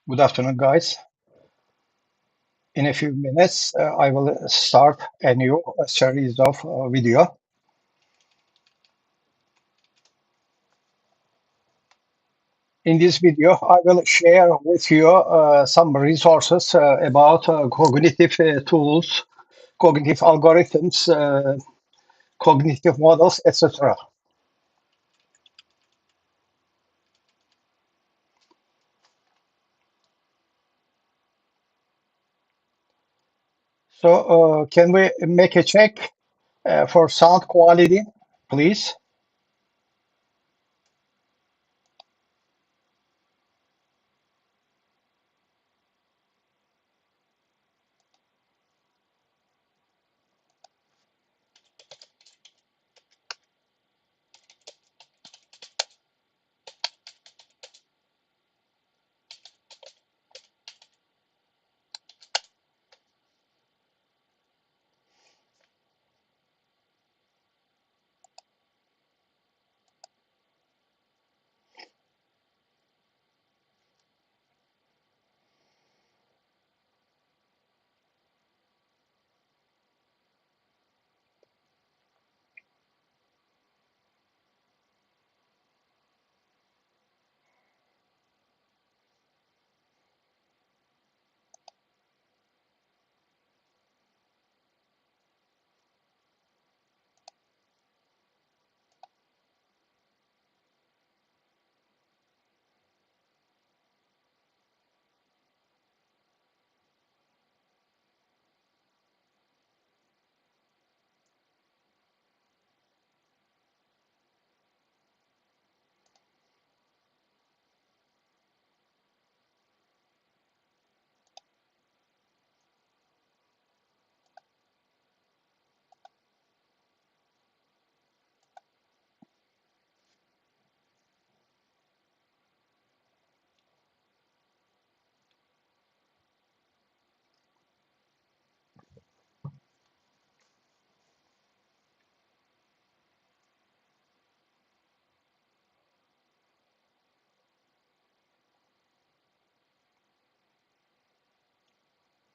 Good afternoon, guys. In a few minutes, I will start a new series of video. In this video, I will share with you some resources about cognitive tools, cognitive algorithms, cognitive models, etc. So, can we make a check for sound quality, please?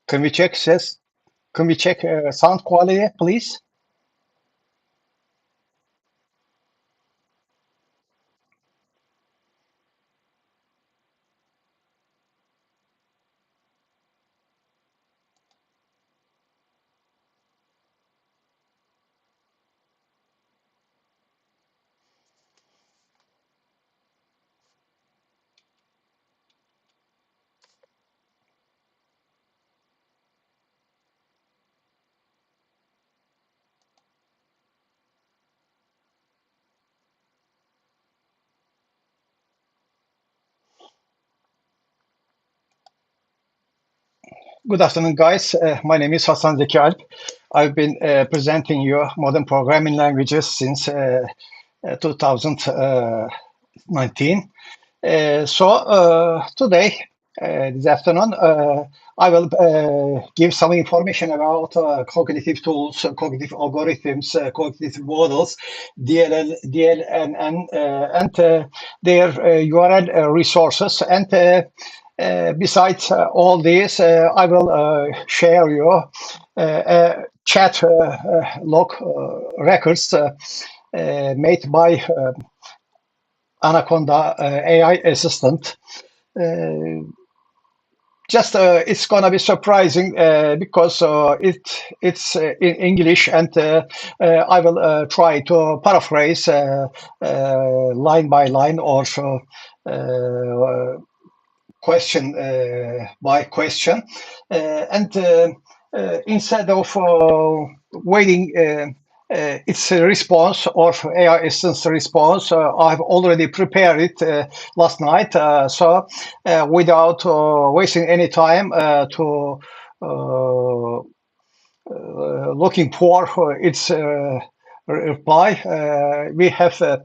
Can we check this? Can we check sound quality, please? Good afternoon, guys. My name is Hasan Zeki Alp. I've been presenting you modern programming languages since 2019. Today, this afternoon, I will give some information about cognitive tools, cognitive algorithms, cognitive models, DLNN, and their URL resources. And besides all this, I will share your chat log records made by Anaconda AI assistant. Uh, just it's gonna be surprising because it's in English, and I will try to paraphrase line by line, or so, question by question, and instead of waiting its response or AI assistant's response, I've already prepared it last night. Without wasting any time to looking for its reply, we have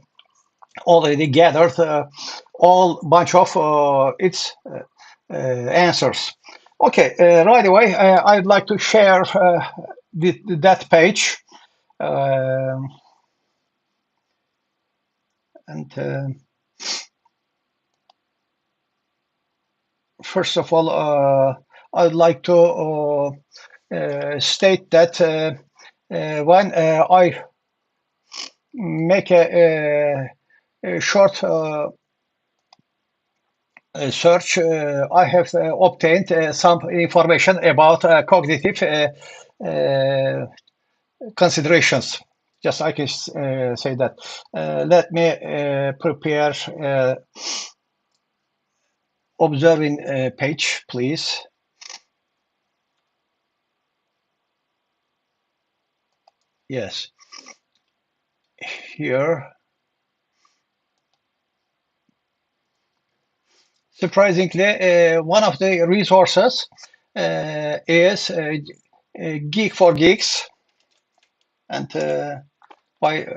already gathered all bunch of its answers. Okay, right away, I'd like to share that page. Uh, and First of all, I'd like to state that when I make a short search, I have obtained some information about cognitive considerations. Just I can say that. Let me prepare observing page, please. Yes, here. Surprisingly, one of the resources is Geek for Geeks, and by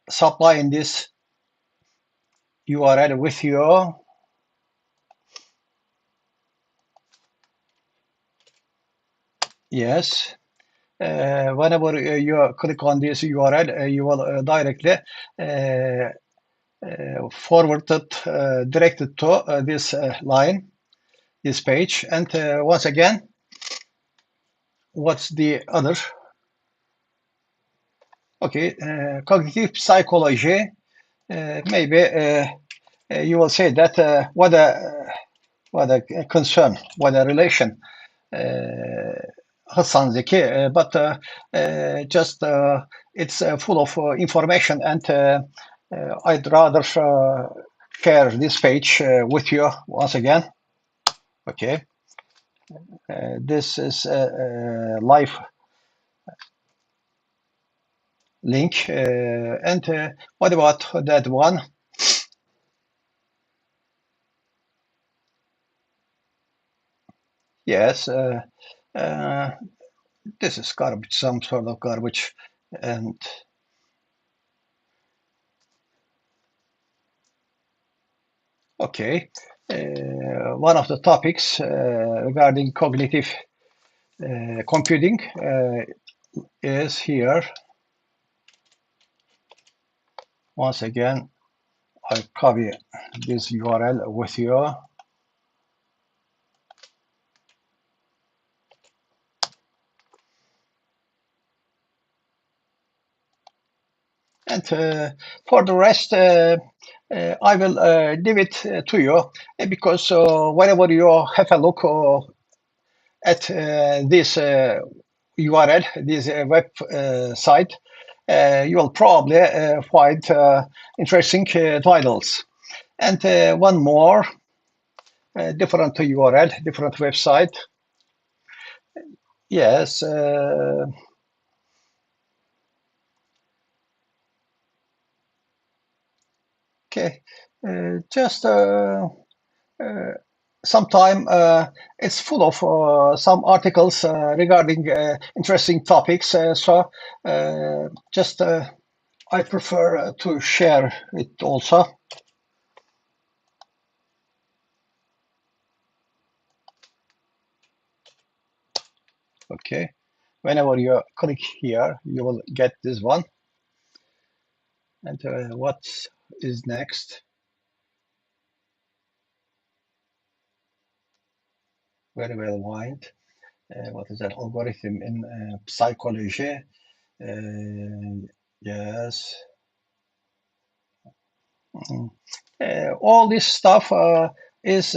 supplying this URL with you, yes, whenever you click on this URL, you will directly forwarded, directed to this line, this page. And once again, what's the other? Okay, cognitive psychology. Maybe you will say that what a concern, what a relation. Hassan Zeki, but just it's full of information, and I'd rather share this page with you once again. Okay, this is a live link, and what about that one? Yes, uh, this is garbage, some sort of garbage, and okay. One of the topics regarding cognitive computing is here. Once again, I copy this URL with you. And for the rest, I will leave it to you because whenever you have a look at this URL, this web site, you will probably find interesting titles. And one more, different URL, different website. Yes. Okay. Just sometime it's full of some articles regarding interesting topics. So just I prefer to share it also. Okay. Whenever you click here, you will get this one. And what is next? Very well wind. What is that algorithm in psychology? Yes. Mm. All this stuff is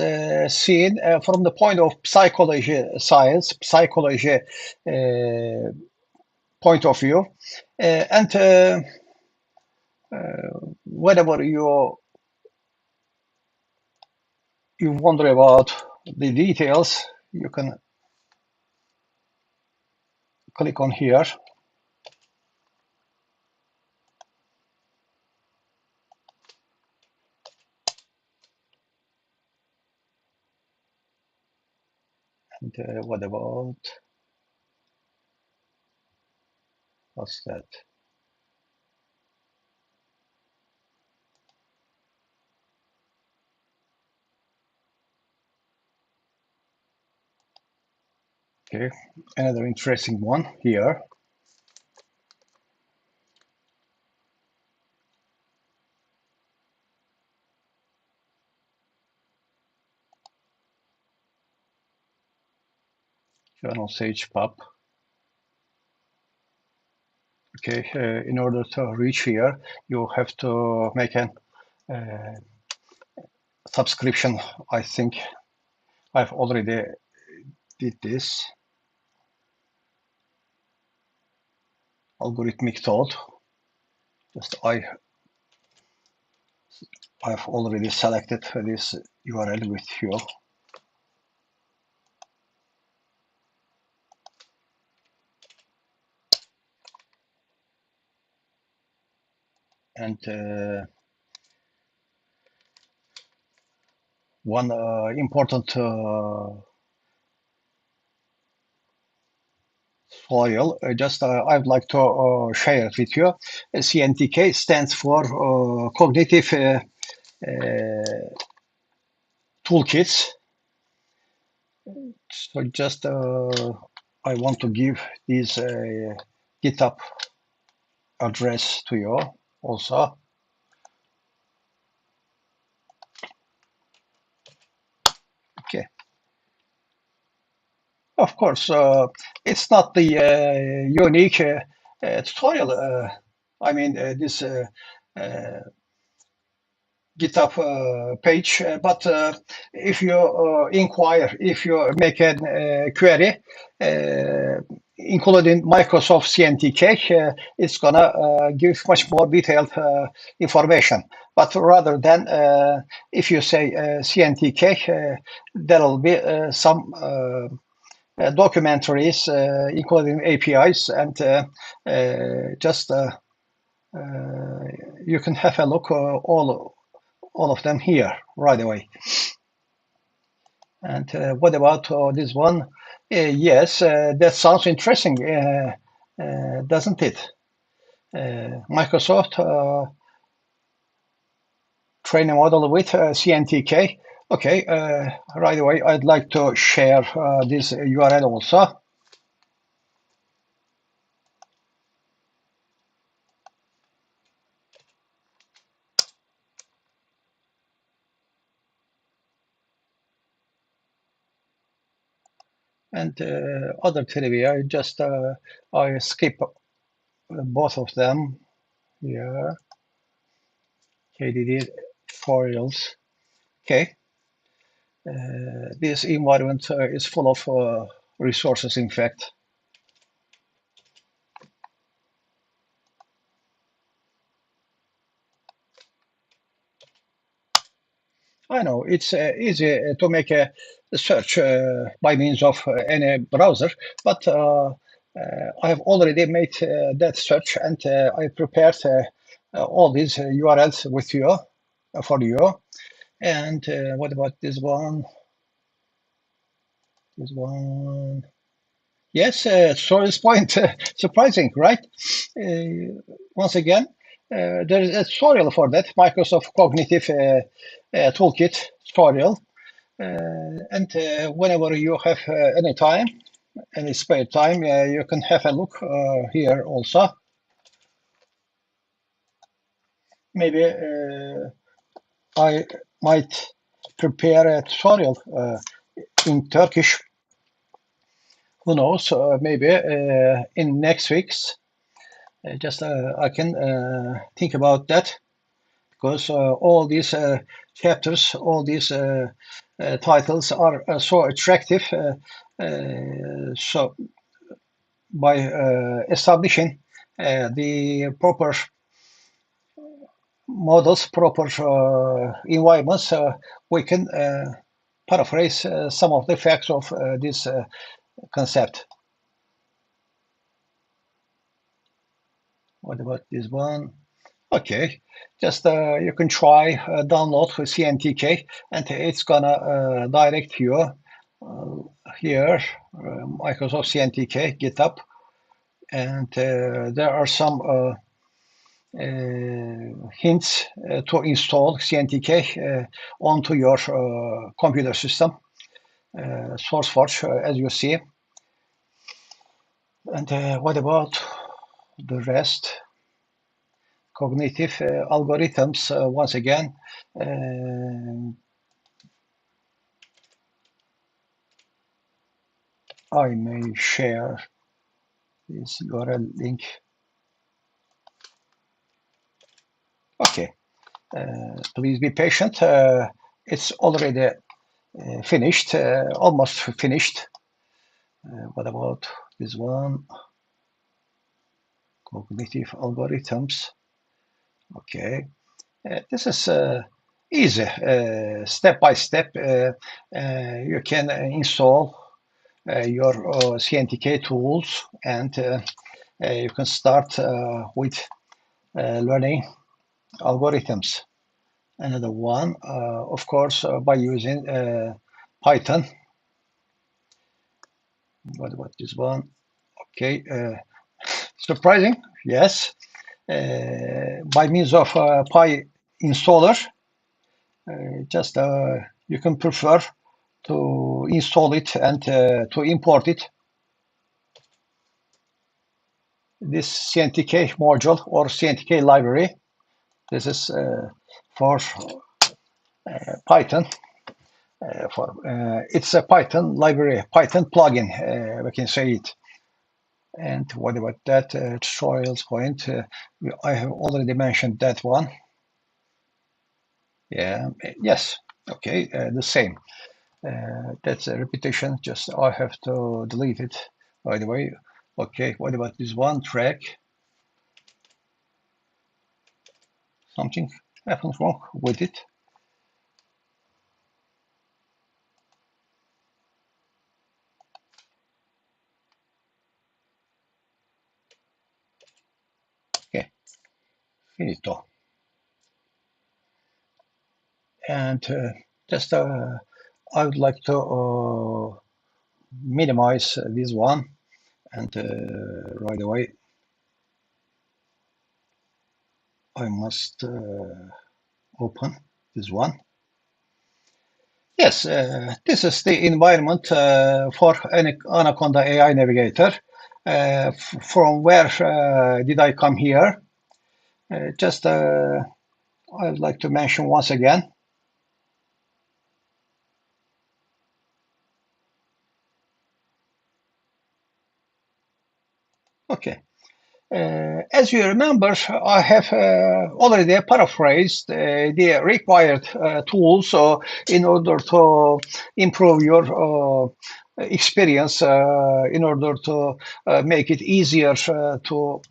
seen from the point of psychology, science, psychology point of view. And whenever you wonder about the details, you can click on here. And what about, what's that? Okay, another interesting one here. Journal Sage Pub. Okay, in order to reach here, you have to make an subscription. I think I've already did this. Algorithmic thought. Just I've already selected this URL with you. And one important soil, I'd like to share it with you. CNTK stands for Cognitive Toolkits. So just I want to give this GitHub address to you also. Okay. Of course, it's not the unique tutorial. I mean, this GitHub page, but if you inquire, if you make a query, including Microsoft CNTK, it's gonna give much more detailed information. But rather than if you say CNTK, there will be some documentaries, including APIs, and just you can have a look all of them here right away. And what about this one? Yes, that sounds interesting, doesn't it? Microsoft training model with CNTK. Okay, right away, I'd like to share this URL also. And other trivia, I skip both of them here. KDD tutorials. Okay. This environment is full of resources, in fact. I know it's easy to make a search by means of any browser, but I have already made that search, and I prepared all these URLs with you for you. And what about this one? This one. Yes, Soros point, surprising, right? Once again, there is a tutorial for that, Microsoft Cognitive Toolkit tutorial. And whenever you have any time, any spare time, you can have a look here also. Maybe I might prepare a tutorial in Turkish. Who knows? Maybe in next week's. I can think about that, because all these chapters, all these titles are so attractive. So by establishing the proper models, proper environments, we can paraphrase some of the facts of this concept. What about this one? Okay, just you can try download CNTK, and it's gonna direct you here, Microsoft CNTK GitHub, and there are some hints to install CNTK onto your computer system, SourceForge, as you see. And what about the rest? Cognitive algorithms, once again. I may share this URL link. Okay, please be patient. It's already finished, almost finished. What about this one? Cognitive algorithms. Okay, this is easy, step by step. You can install your CNTK tools, and you can start with learning algorithms. Another one, of course, by using Python. What about this one? Okay, surprising, yes. By means of Py installer, just you can prefer to install it and to import it. This CNTK module or CNTK library, this is for Python. It's a Python library, Python plugin, we can say it. And what about that trials point? I have already mentioned that one. Yeah, yes, okay, the same. That's a repetition, just I have to delete it, by the way. Okay, what about this one track? Something happens wrong with it. Okay, finito. And just I would like to minimize this one, and right away I must open this one. Yes, this is the environment for an Anaconda AI Navigator. From where did I come here? Just I would like to mention once again. Okay. As you remember, I have already paraphrased the required tools in order to improve your experience, in order to make it easier to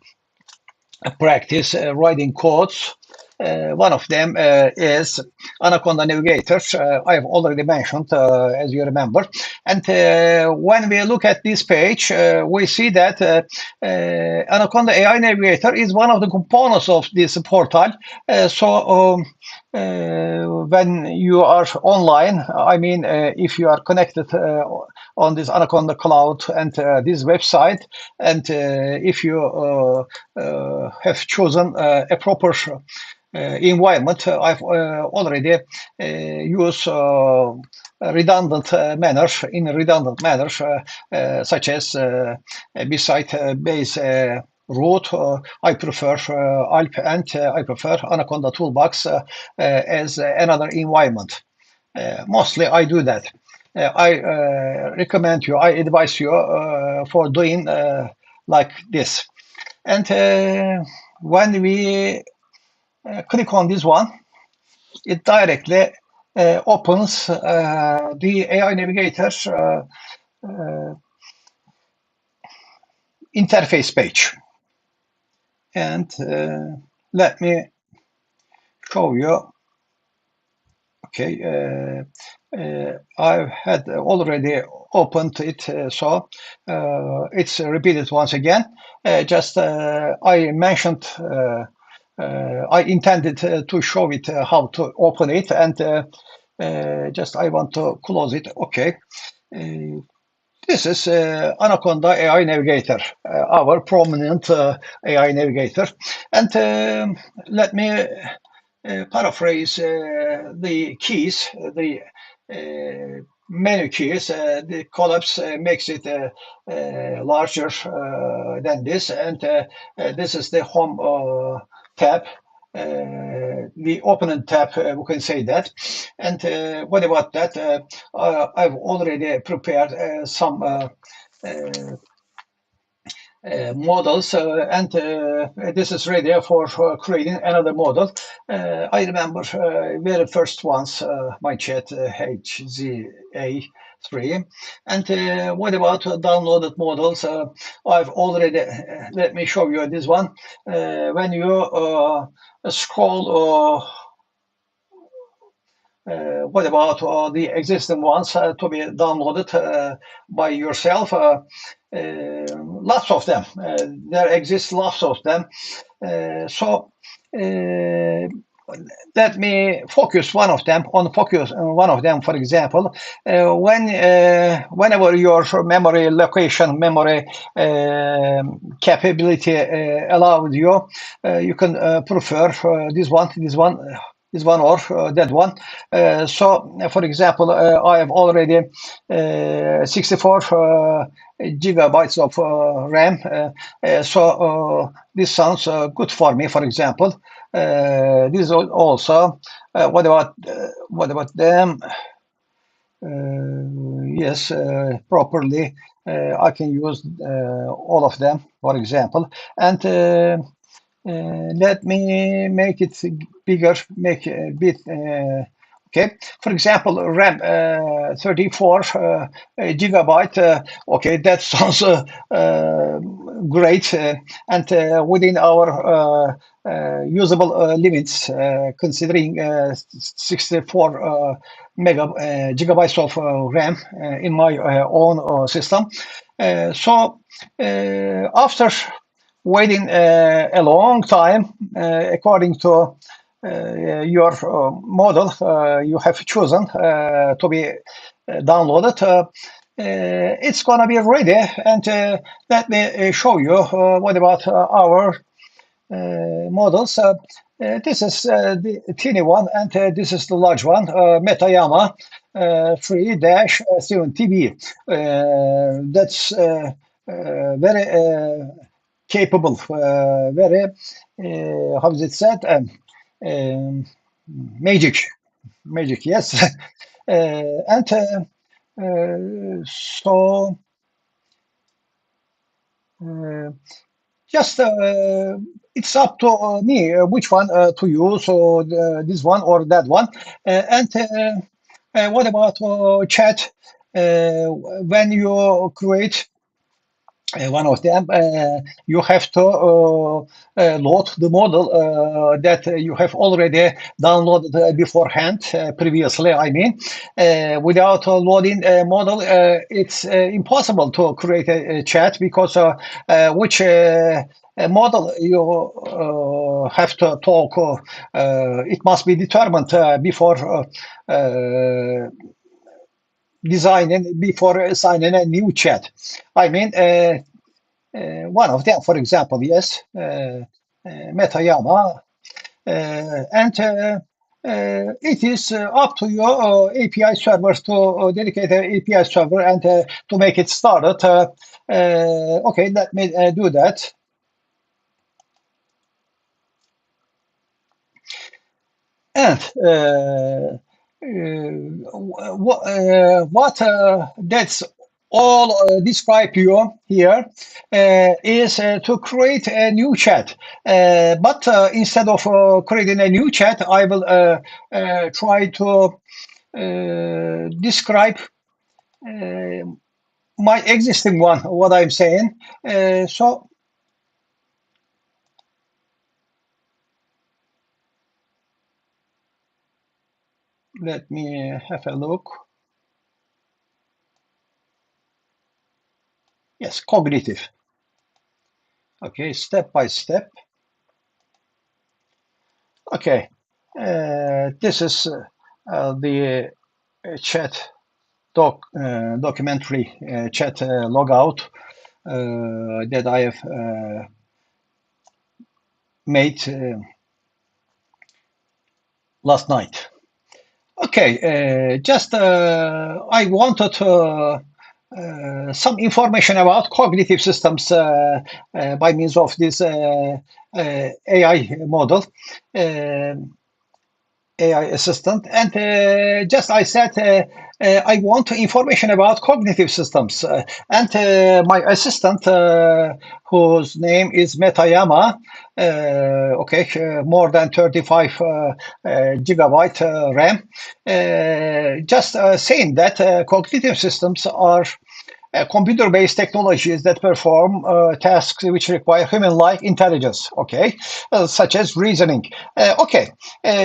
practice writing codes. One of them is Anaconda Navigator. I have already mentioned, as you remember. And when we look at this page, we see that Anaconda AI Navigator is one of the components of this portal. When you are online, I mean, if you are connected on this Anaconda cloud and this website, and if you have chosen a proper environment, I've already used redundant manners in redundant manners, such as beside base root. I prefer Alp, and I prefer Anaconda Toolbox as another environment. Mostly I do that. I recommend you, I advise you for doing like this. And when we click on this one, it directly opens the AI Navigator interface page. And let me show you. Okay, I had already opened it, so it's repeated once again. Just I mentioned, I intended to show it how to open it, and just I want to close it. Okay. This is Anaconda AI Navigator, our prominent AI Navigator. And let me paraphrase the keys, the menu keys. The collapse makes it larger than this, and this is the home tab. The opening tab, we can say that. And what about that? I've already prepared some models, and this is ready for creating another model. I remember very first ones, my chat HZA3. And what about downloaded models? I've already, let me show you this one. When you scroll what about the existing ones to be downloaded by yourself? Lots of them. There exists lots of them. So let me focus one of them on focus on one of them. For example, whenever your memory location, memory capability allowed you, you can prefer this one or that one. So, for example, I have already 64 gigabytes of RAM. So this sounds good for me. For example, this is also what about them? Yes, properly. I can use all of them, for example, and let me make it bigger, make a bit. Okay, for example, RAM 34 gigabyte. Okay, that sounds great, and within our usable limits, considering 64 gigabytes of RAM in my own system. So after waiting a long time, according to your model you have chosen to be downloaded. It's gonna be ready, and let me show you what about our models. This is the teeny one, and this is the large one, Metayama 3-7TB. That's very capable, very, how is it said? Um, magic, yes. And so just it's up to me which one to use, or this one or that one. And what about chat? When you create one of them, you have to load the model that you have already downloaded beforehand, previously, I mean. Without loading a model, it's impossible to create a chat, because which model you have to talk, it must be determined before before assigning a new chat. I mean, one of them, for example, yes, Metayama, and it is up to your API servers to dedicate an API server and to make it started. Okay, let me do that. And what that's all describe you here is to create a new chat. But instead of creating a new chat, I will try to describe my existing one, what I'm saying. So let me have a look. Yes, cognitive. Okay, step by step. Okay, this is the chat documentary chat logout that I have made last night. Okay, just I wanted some information about cognitive systems by means of this AI model. AI assistant, and just I said I want information about cognitive systems, and my assistant, whose name is Metayama, okay, more than 35 gigabyte RAM, just saying that cognitive systems are computer-based technologies that perform tasks which require human-like intelligence, okay, such as reasoning. Okay,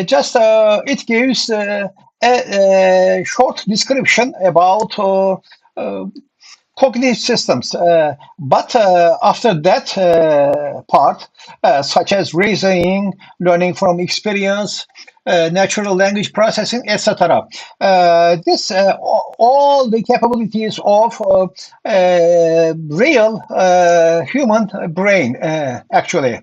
just it gives a short description about uh, cognitive systems. But after that part, such as reasoning, learning from experience, natural language processing, etc. This all the capabilities of real human brain, actually.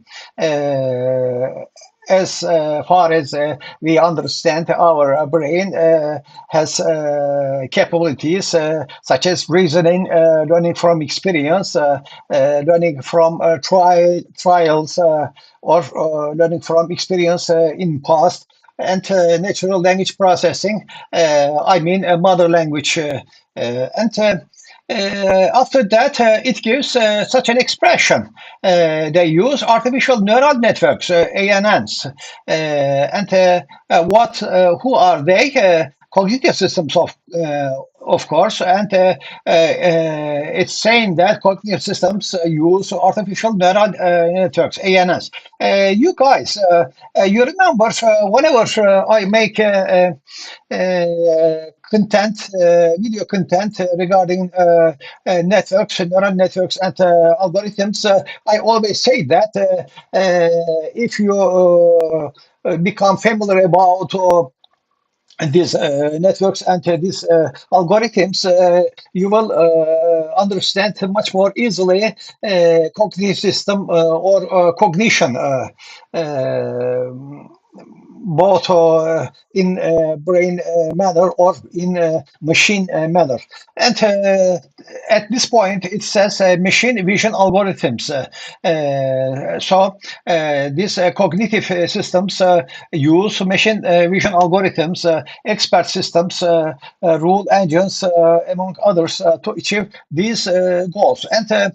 As far as we understand, our brain has capabilities such as reasoning, learning from experience, learning from trials, or learning from experience in past, and natural language processing. I mean, mother language, and. After that, it gives such an expression. They use artificial neural networks, ANNs, and who are they? Cognitive systems, of course, and it's saying that cognitive systems use artificial neural networks, ANS. You guys, you remember whenever I make content, video content regarding networks, neural networks, and algorithms, I always say that if you become familiar about these networks and these algorithms, you will understand much more easily cognitive system or cognition, both in brain manner or in machine manner. And at this point, it says machine vision algorithms. These cognitive systems use machine vision algorithms, expert systems, rule engines, among others, to achieve these goals. And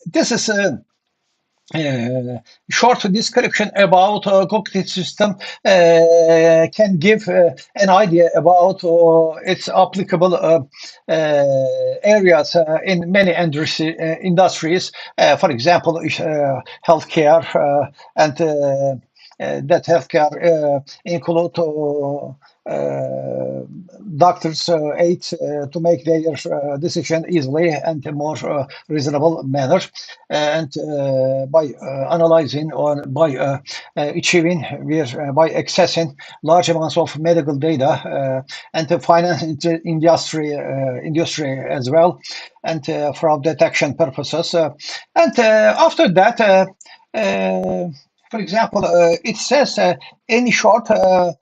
this is short description about cognitive system can give an idea about its applicable areas in many industries. For example, healthcare, and that healthcare include doctors' aid to make their decision easily and in more reasonable manner, and by analyzing or by achieving, by accessing large amounts of medical data, and the finance industry as well, and fraud detection purposes. And after that, for example, it says in shortly,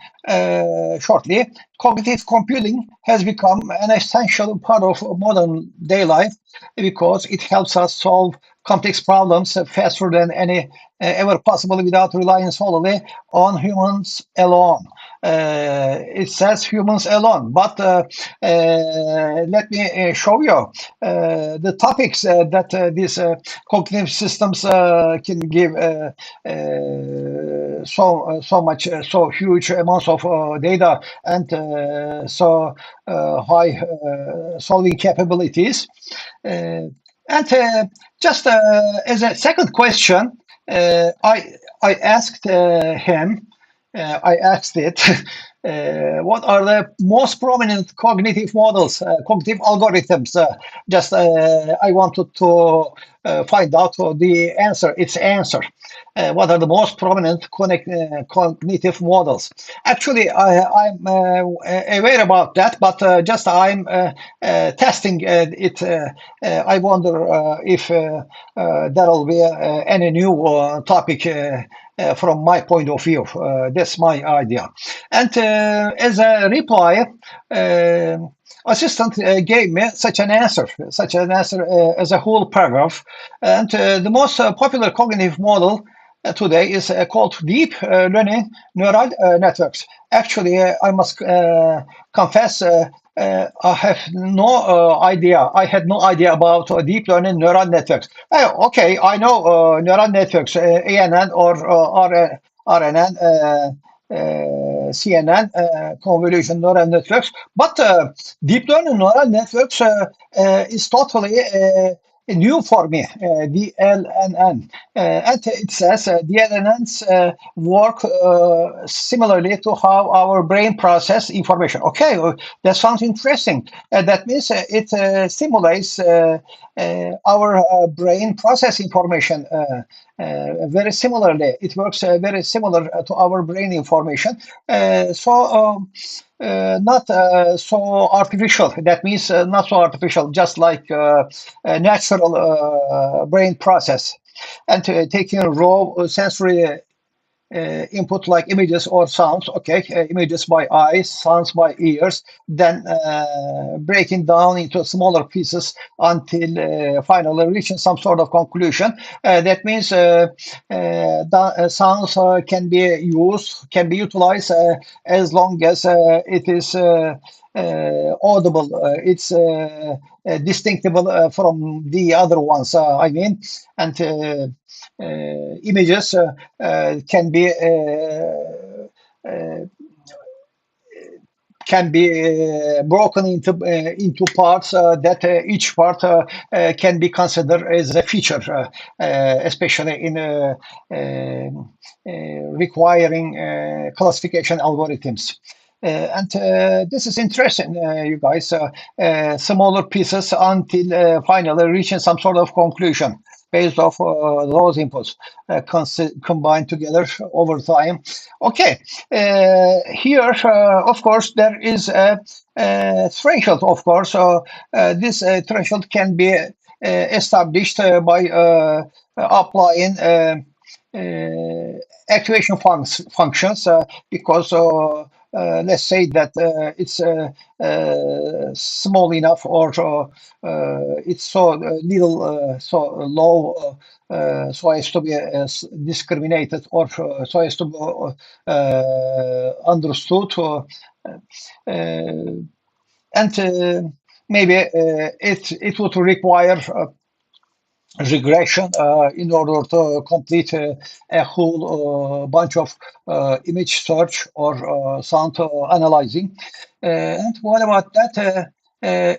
cognitive computing has become an essential part of modern day life because it helps us solve complex problems faster than any ever possible without relying solely on humans alone. It says humans alone, but let me show you the topics that these cognitive systems can give so huge amounts of data and so high solving capabilities. And just as a second question, I asked him, I asked it, what are the most prominent cognitive models, cognitive algorithms? Just I wanted to find out the answer, its answer. What are the most prominent cognitive models? Actually, I'm aware about that, but just I'm testing it. I wonder if there will be any new topic from my point of view. That's my idea. And as a reply, assistant gave me such an answer as a whole paragraph. And the most popular cognitive model today is called deep learning neural networks. Actually, I must confess, I have no idea. I had no idea about deep learning neural networks. Okay, I know neural networks, ANN or RNN. CNN, convolution neural networks, but deep learning neural networks is totally new for me, DLNN. And it says DLNNs work similarly to how our brain process information. Okay, that sounds interesting. That means it simulates our brain process information very similarly. It works very similar to our brain information. Not so artificial. That means not so artificial, just like a natural brain process. And taking raw sensory input like images or sounds, okay, images by eyes, sounds by ears, then breaking down into smaller pieces until finally reaching some sort of conclusion. That means the sounds can be used, can be utilized as long as it is audible, it's distinctable from the other ones, I mean, and images can be broken into parts that each part can be considered as a feature, especially in requiring classification algorithms. And this is interesting, you guys. Smaller pieces until finally reaching some sort of conclusion based off those inputs combined together over time. Okay, here, of course, there is a threshold, of course. This threshold can be established by applying activation functions because let's say that it's small enough or it's so little, so low, so as to be discriminated or so as to be understood. And maybe it would require regression in order to complete a whole bunch of image search or sound analyzing. And what about that?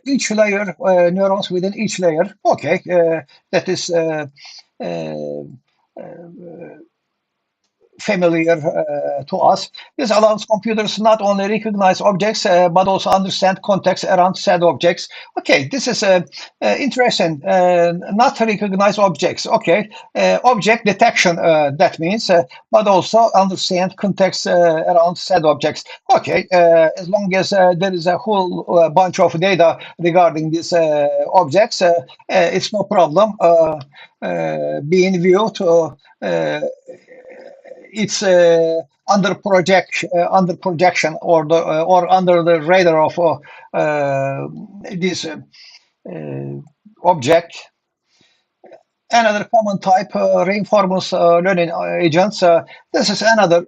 Each layer, neurons within each layer. Okay, that is uh, familiar to us. This allows computers not only recognize objects but also understand context around said objects. Okay, this is interesting. Not recognize objects. Okay, object detection. That means, but also understand context around said objects. Okay, as long as there is a whole bunch of data regarding these objects, it's no problem being viewed. It's under projection or under the radar of this object. Another common type, reinforcement learning agents. This is another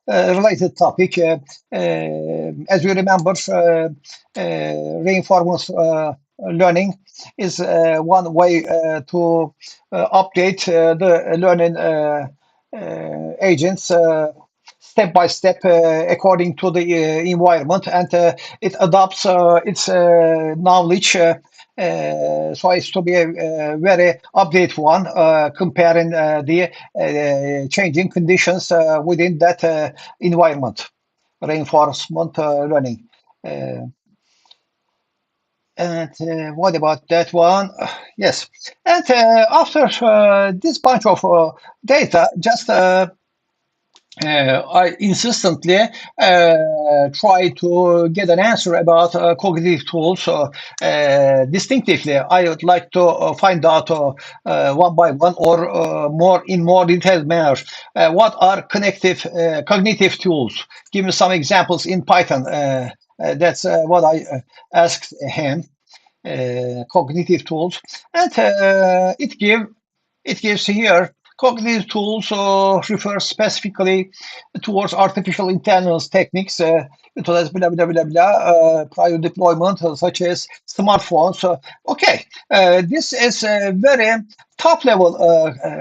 related topic. As you remember, reinforcement learning is one way to update the learning agents step by step according to the environment, and it adopts its knowledge so as to be a very update one, comparing the changing conditions within that environment. Reinforcement learning. And what about that one? Yes. And after this bunch of data, just I insistently try to get an answer about cognitive tools distinctively. I would like to find out one by one or more in more detailed manner what are cognitive tools. Give me some examples in Python. That's what I asked him. Cognitive tools, and it gives here Cognitive tools refer specifically towards artificial intelligence techniques, utilize blah blah blah blah, prior deployment, such as smartphones. Okay, this is a very top level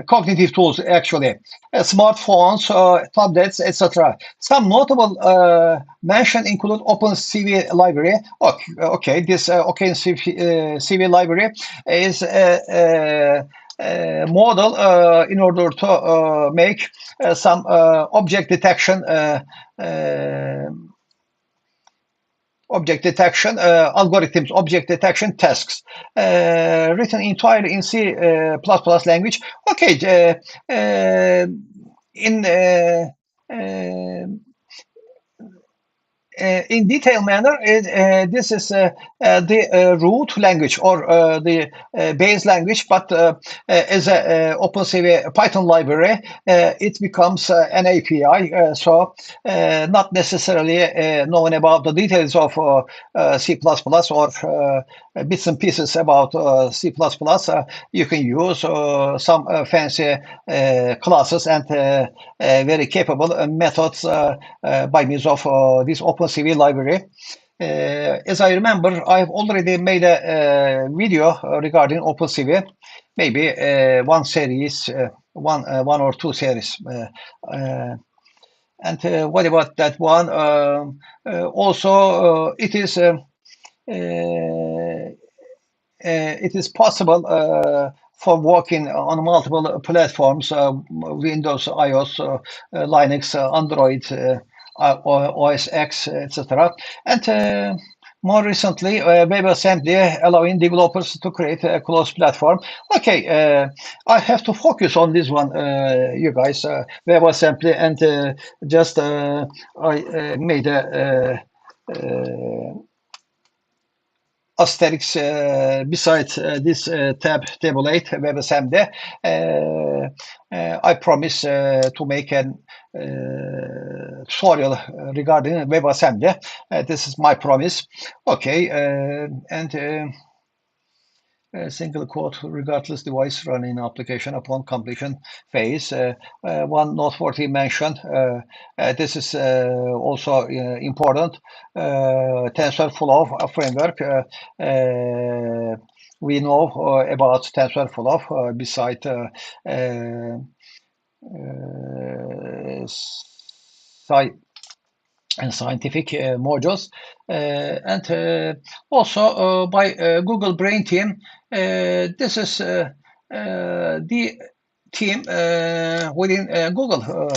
cognitive tools actually. Smartphones, tablets, etc. Some notable mention include OpenCV library. Okay, this OpenCV library is a model in order to make some uh, object detection algorithms, object detection tasks, written entirely in C++ language. Okay, in in detailed manner, this is the root language or the base language, but as a OpenCV Python library, it becomes an API. Not necessarily knowing about the details of C++ or bits and pieces about C++, you can use some fancy classes and very capable methods by means of this OpenCV library. As I remember, I've already made a video regarding OpenCV, maybe one series, one or two series. And what about that one? Also, it is possible for working on multiple platforms: Windows, iOS, Linux, Android, OS X, etc. And more recently, WebAssembly allowing developers to create a closed platform. Okay, I have to focus on this one, you guys. WebAssembly, and just I made a asterisk beside this table 8 WebAssembly. I promise to make an tutorial regarding WebAssembly. This is my promise. Okay, and single quote, regardless device running application upon completion phase. One noteworthy mention, this is also important, TensorFlow framework. We know about TensorFlow beside and scientific modules, and also by Google Brain Team. This is the team within Google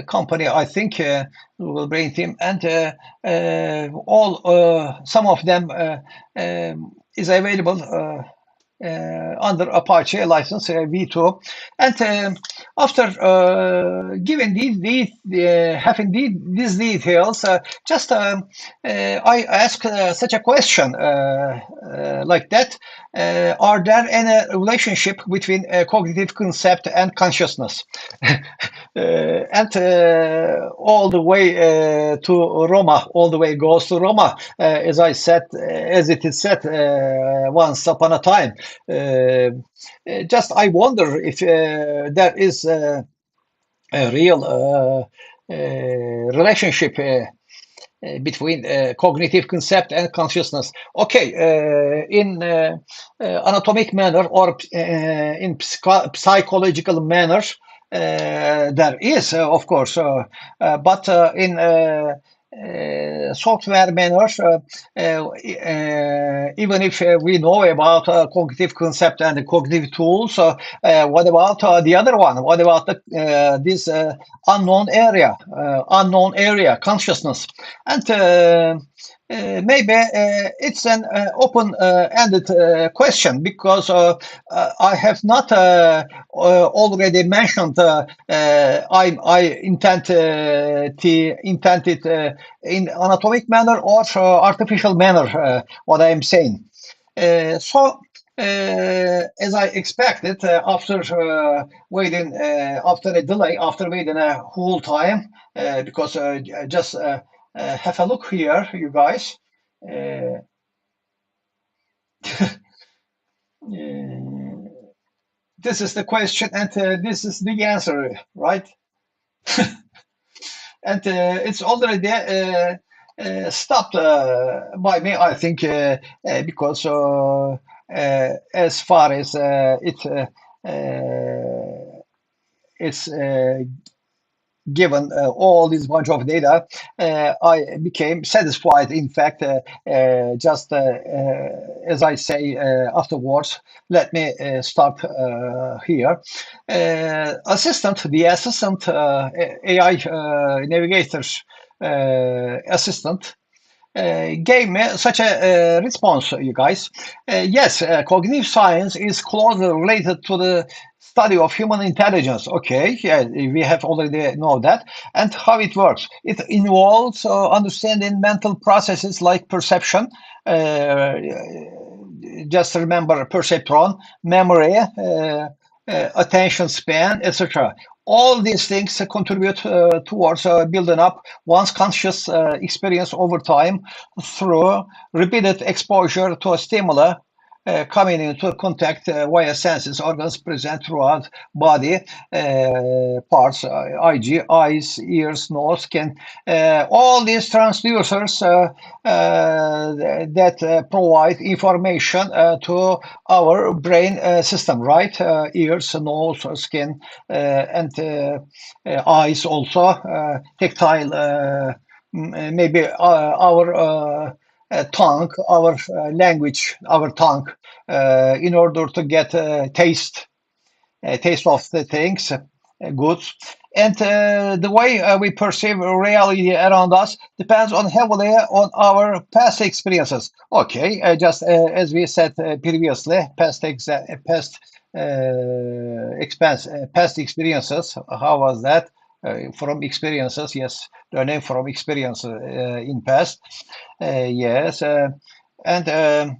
company, I think, Google Brain Team, and some of them is available under Apache license v2, and after giving having these details, just I ask such a question like that: are there any relationship between cognitive concept and consciousness? And all the way to Roma, all the way goes to Roma, as I said, as it is said once upon a time. Just I wonder if there is a real relationship between cognitive concept and consciousness. Okay, in anatomic manner or in psychological manner, there is, of course, but in software manners, even if we know about cognitive concept and the cognitive tools, what about the other one? What about this unknown area, consciousness? And maybe it's an open-ended question, because I have not already mentioned I intend it in anatomic manner or artificial manner, what I am saying. As I expected, after waiting, after a delay, after waiting a whole time, because just have a look here, you guys. Uh, This is the question, and this is the answer, right? And it's already stopped by me, I think, because as far as it's given all this bunch of data, I became satisfied. In fact, just as I say afterwards, let me start here. The assistant AI navigators assistant gave me such a response, you guys. Yes, cognitive science is closely related to the study of human intelligence. Okay, yeah, we have already know that. And how it works. It involves understanding mental processes like perception, just remember perceptron, memory, attention span, etc. All these things contribute towards building up one's conscious experience over time through repeated exposure to a stimuli coming into contact via senses, organs present throughout body parts, IG, eyes, ears, nose, skin. All these transducers that provide information to our brain system, right? Ears, nose, skin, and eyes also, tactile, maybe our tongue, our language, our tongue, in order to get taste of the things, goods. And the way we perceive reality around us depends on heavily on our past experiences. Okay, just as we said previously, past experiences. How was that? From experiences, yes, learning from experience in past, yes, and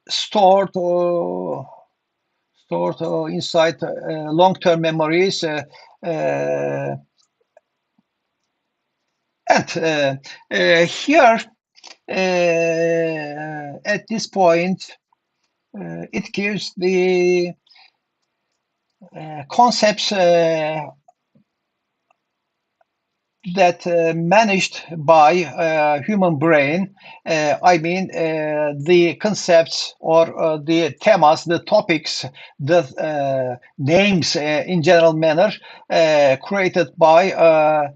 stored inside long-term memories. Uh, and Here, at this point, it gives the concepts that managed by human brain. I mean, the concepts or the themas, the topics, the names in general manner created by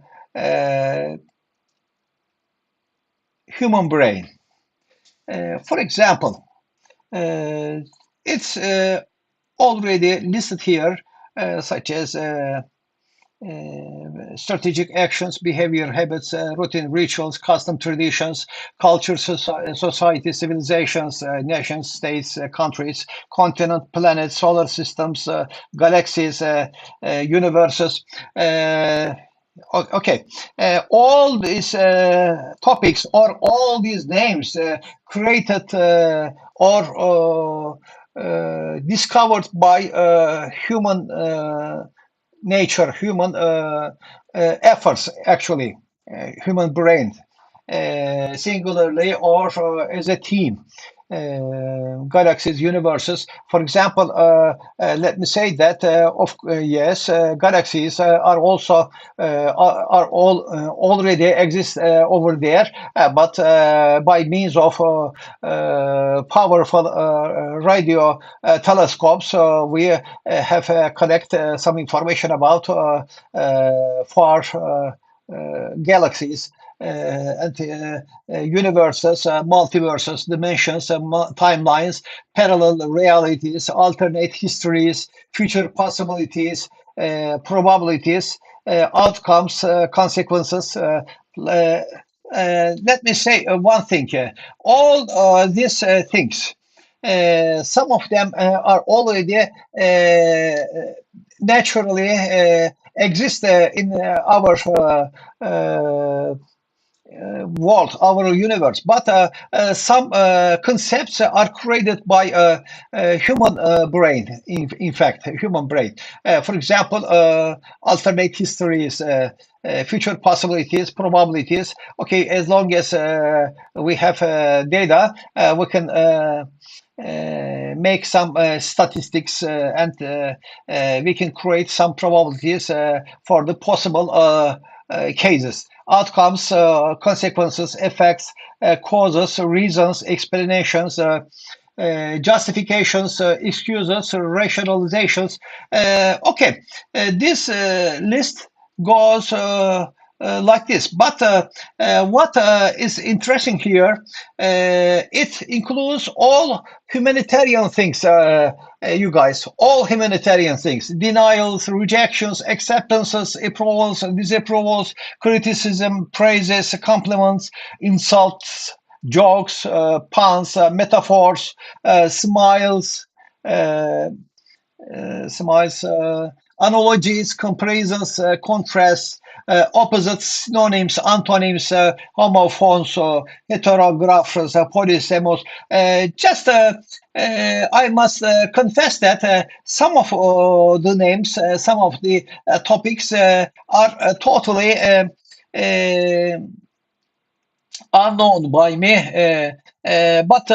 human brain. For example, uh, it's already listed here, such as strategic actions, behavior, habits, routine, rituals, custom, traditions, culture, society, civilizations, nations, states, countries, continent, planets, solar systems, galaxies, universes. Okay, all these topics or all these names created or discovered by human nature, human efforts, actually, human brain, singularly or as a team. Galaxies, universes. For example, let me say that yes, galaxies are also are all already exist over there, but by means of powerful radio telescopes, we have collect some information about far galaxies and universes, multiverses, dimensions, timelines, parallel realities, alternate histories, future possibilities, probabilities, outcomes, consequences. Uh, Let me say one thing here. All these things, some of them are already naturally exist in our world, our universe. But some concepts are created by human brain. In fact, human brain. For example, alternate histories. Future possibilities, probabilities. Okay, as long as we have data, we can make some statistics and we can create some probabilities for the possible cases, outcomes, consequences, effects, causes, reasons, explanations, justifications, excuses, rationalizations. Okay, this list goes like this. But what is interesting here, it includes all humanitarian things, you guys, all humanitarian things: denials, rejections, acceptances, approvals, disapprovals, criticism, praises, compliments, insults, jokes, puns, metaphors, smiles, uh, smiles, analogies, comparisons, contrasts, opposites, synonyms, antonyms, homophones, heterographs, polysemos. Just I must confess that some of the names, some of the topics are totally unknown by me, but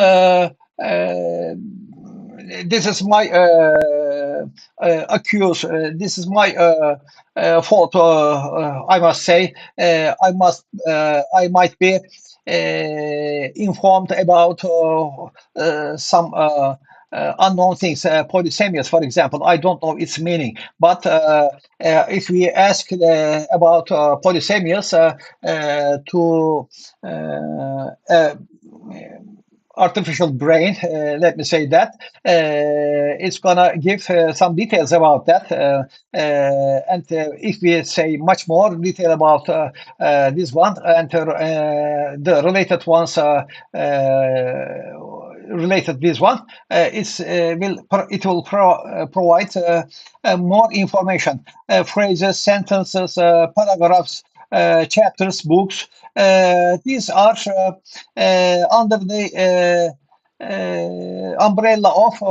this is my accuse. This is my fault. I must say. I might be informed about some unknown things. Polysemias, for example, I don't know its meaning. But if we ask about polysemias to artificial brain, let me say that, it's gonna give some details about that. And if we say much more detail about this one and the related ones, related this one, it will provide more information, phrases, sentences, paragraphs, chapters, books. These are under the umbrella of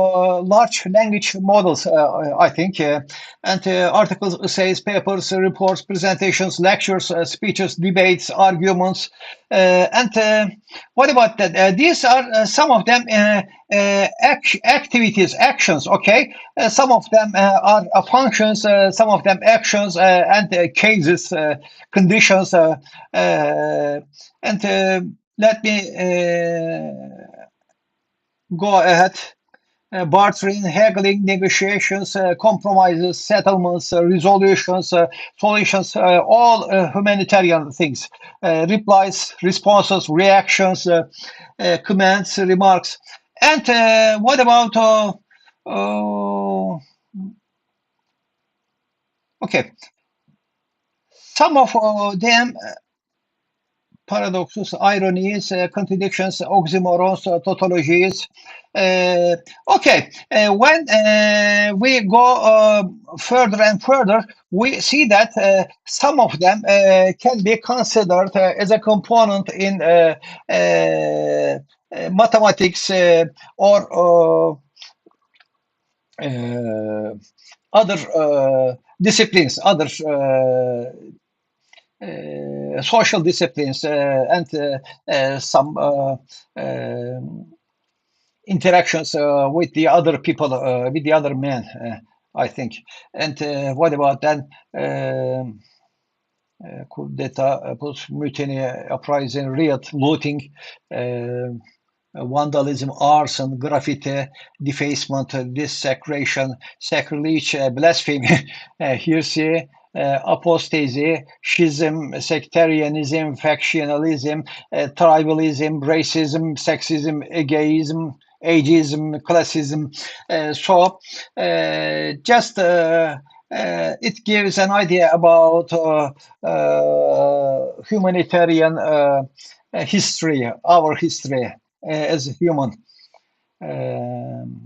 large language models, I think, and articles, essays, papers, reports, presentations, lectures, speeches, debates, arguments, and what about that? These are some of them activities, actions. Okay, some of them are functions, some of them actions and cases, conditions, and let me go ahead. Bartering, haggling, negotiations, compromises, settlements, resolutions, solutions, all humanitarian things, replies, responses, reactions, comments, remarks. And what about, okay, some of them paradoxes, ironies, contradictions, oxymorons, tautologies. Okay, when we go further and further, we see that some of them can be considered as a component in mathematics or other disciplines, other social disciplines, and some interactions with the other people, with the other men, I think. And what about then? Coup d'etat, mutiny, uprising, riot, looting, vandalism, arson, graffiti, defacement, desecration, sacrilege, blasphemy, heresy, apostasy, schism, sectarianism, factionalism, tribalism, racism, sexism, ageism, classism. So just it gives an idea about humanitarian history, our history as a human. Um,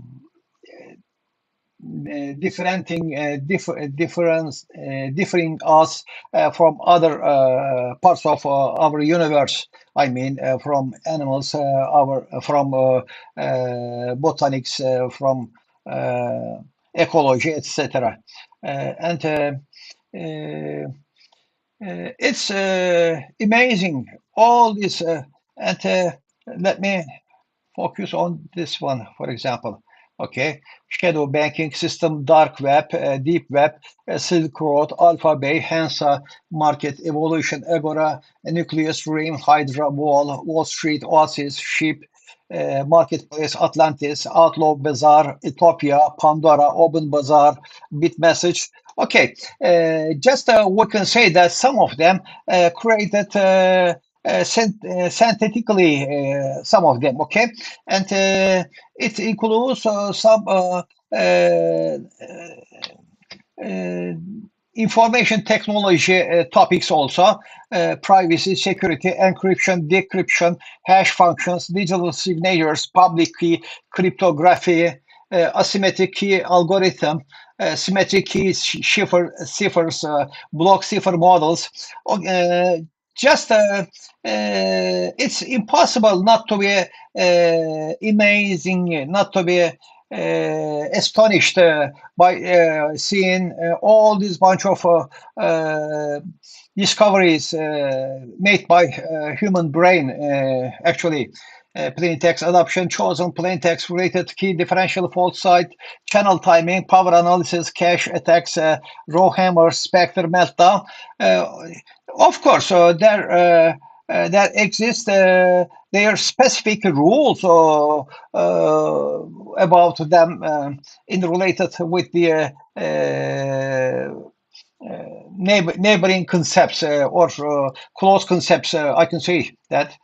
differing us from other parts of our universe. I mean, from animals, our from botanics, from ecology, etc. And it's amazing all this. And let me focus on this one, for example. Okay, shadow banking system, dark web, deep web, Silk Road, Alphabet, Hansa, market evolution, Agora, nucleus, Dream, Hydra, Wall Street, Oasis, Sheep, Marketplace, Atlantis, Outlaw, Bazaar, Utopia, Pandora, Open Bazaar, BitMessage. Okay, just we can say that some of them created synthetically, some of them, okay? And it includes some uh, information technology topics also, privacy, security, encryption, decryption, hash functions, digital signatures, public key, cryptography, asymmetric key algorithm, symmetric key ciphers, block cipher models. Uh, just it's impossible not to be amazing, not to be astonished by seeing all this bunch of discoveries made by human brain, actually. Plain text adoption, chosen plain text related key differential fault site, channel timing, power analysis, cache attacks, row hammer, spectre meltdown. Of course, there exist their specific rules about them in related with the neighboring concepts or close concepts. I can say that.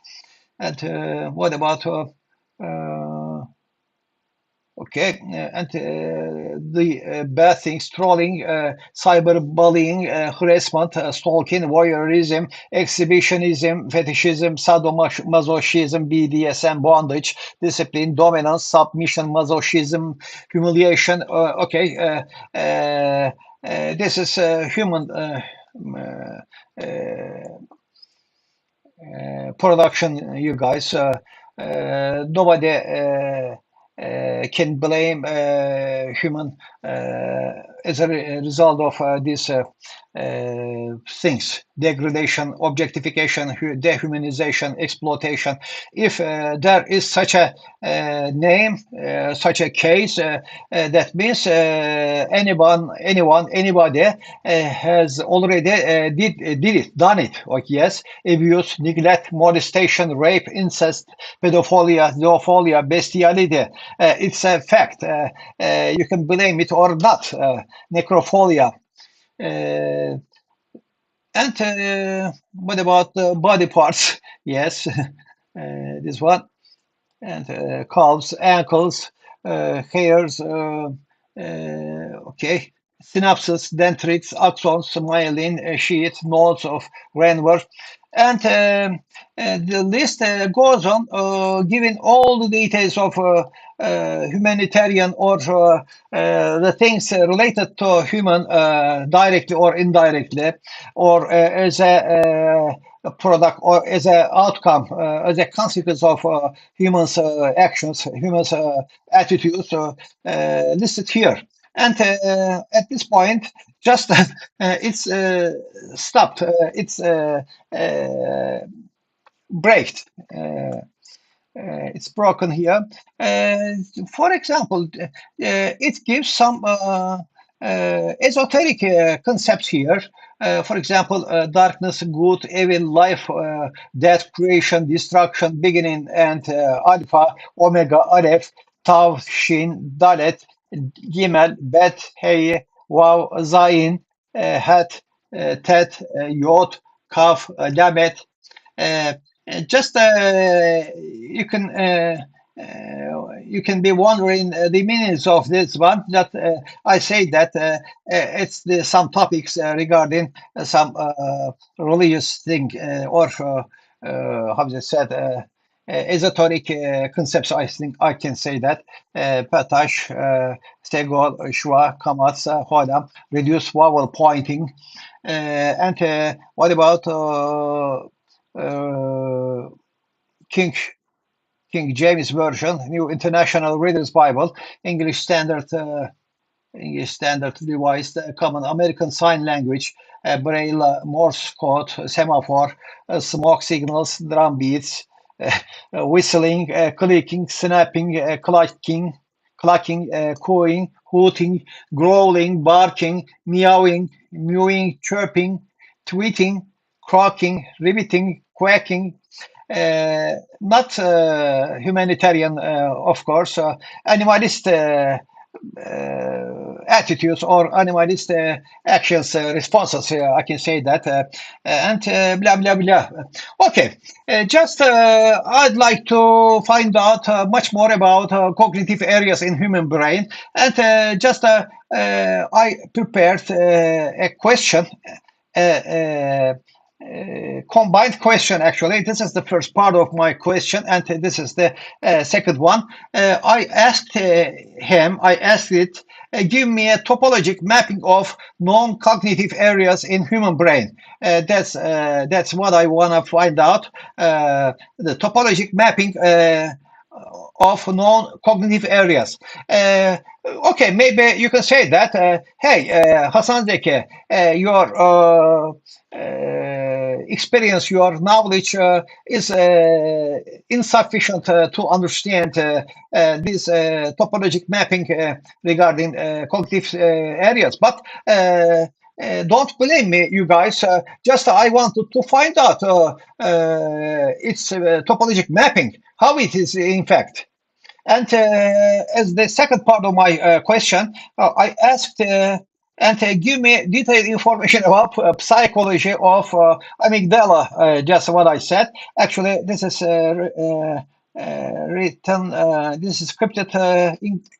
And what about okay, and the bad things, trolling, cyberbullying, harassment, stalking, voyeurism, exhibitionism, fetishism, sadomasochism, BDSM, bondage, discipline, dominance, submission, masochism, humiliation. Okay, this is human production, you guys. Nobody can blame human as a result of these things: degradation, objectification, dehumanization, exploitation. If there is such a name, such a case, that means anybody has already done it. Like, yes, abuse, neglect, molestation, rape, incest, pedophilia, zoophilia, bestiality. It's a fact. You can blame it or not. Necrophilia. And what about body parts? Yes, this one. And calves, ankles, hairs, okay, synapses, dendrites, axons, myelin, sheet, nodes of Granver. And the list goes on, giving all the details of humanitarian or the things related to human directly or indirectly, or as a product or as an outcome, as a consequence of humans' actions, humans' attitudes listed here. And at this point, just it's stopped. It's braked. It's broken here. For example, it gives some esoteric concepts here. For example, darkness, good, evil, life, death, creation, destruction, beginning, and alpha, omega, aleph, tau, shin, dalet, gimel, bet, hey, waw, zayin, het, tet, yod, kaf, lamet. Uh, just you can be wondering the meanings of this one. That I say that it's some topics regarding some religious thing or how is it said, esoteric concepts. I think I can say that Patash, Segol, Shwa, Kamatz, Hodam, reduced vowel pointing, and what about King King James Version, New International Reader's Bible, English Standard. English Standard Revised Common American Sign Language, Braille, Morse code, semaphore, smoke signals, drum beats, uh, whistling, clicking, snapping, clucking, cooing, hooting, growling, barking, meowing, mewing, chirping, tweeting, croaking, riveting, quacking, not humanitarian, of course, animalist attitudes or animalist actions, responses. I can say that, and blah blah blah. Okay, just I'd like to find out much more about cognitive areas in human brain, and I prepared a question. Uh, uh, Combined question, actually. This is the first part of my question, and this is the second one. I asked it, give me a topologic mapping of non-cognitive areas in human brain. That's what I want to find out. The topologic mapping of non-cognitive areas. Okay, maybe you can say that, hey, Hasan Zeki, your experience, your knowledge is insufficient to understand this topologic mapping regarding cognitive areas. But don't blame me, you guys. Just I wanted to find out its topologic mapping, how it is in fact. And as the second part of my question, I asked and give me detailed information about psychology of amygdala. Just what I said. Actually, this is written. This is scripted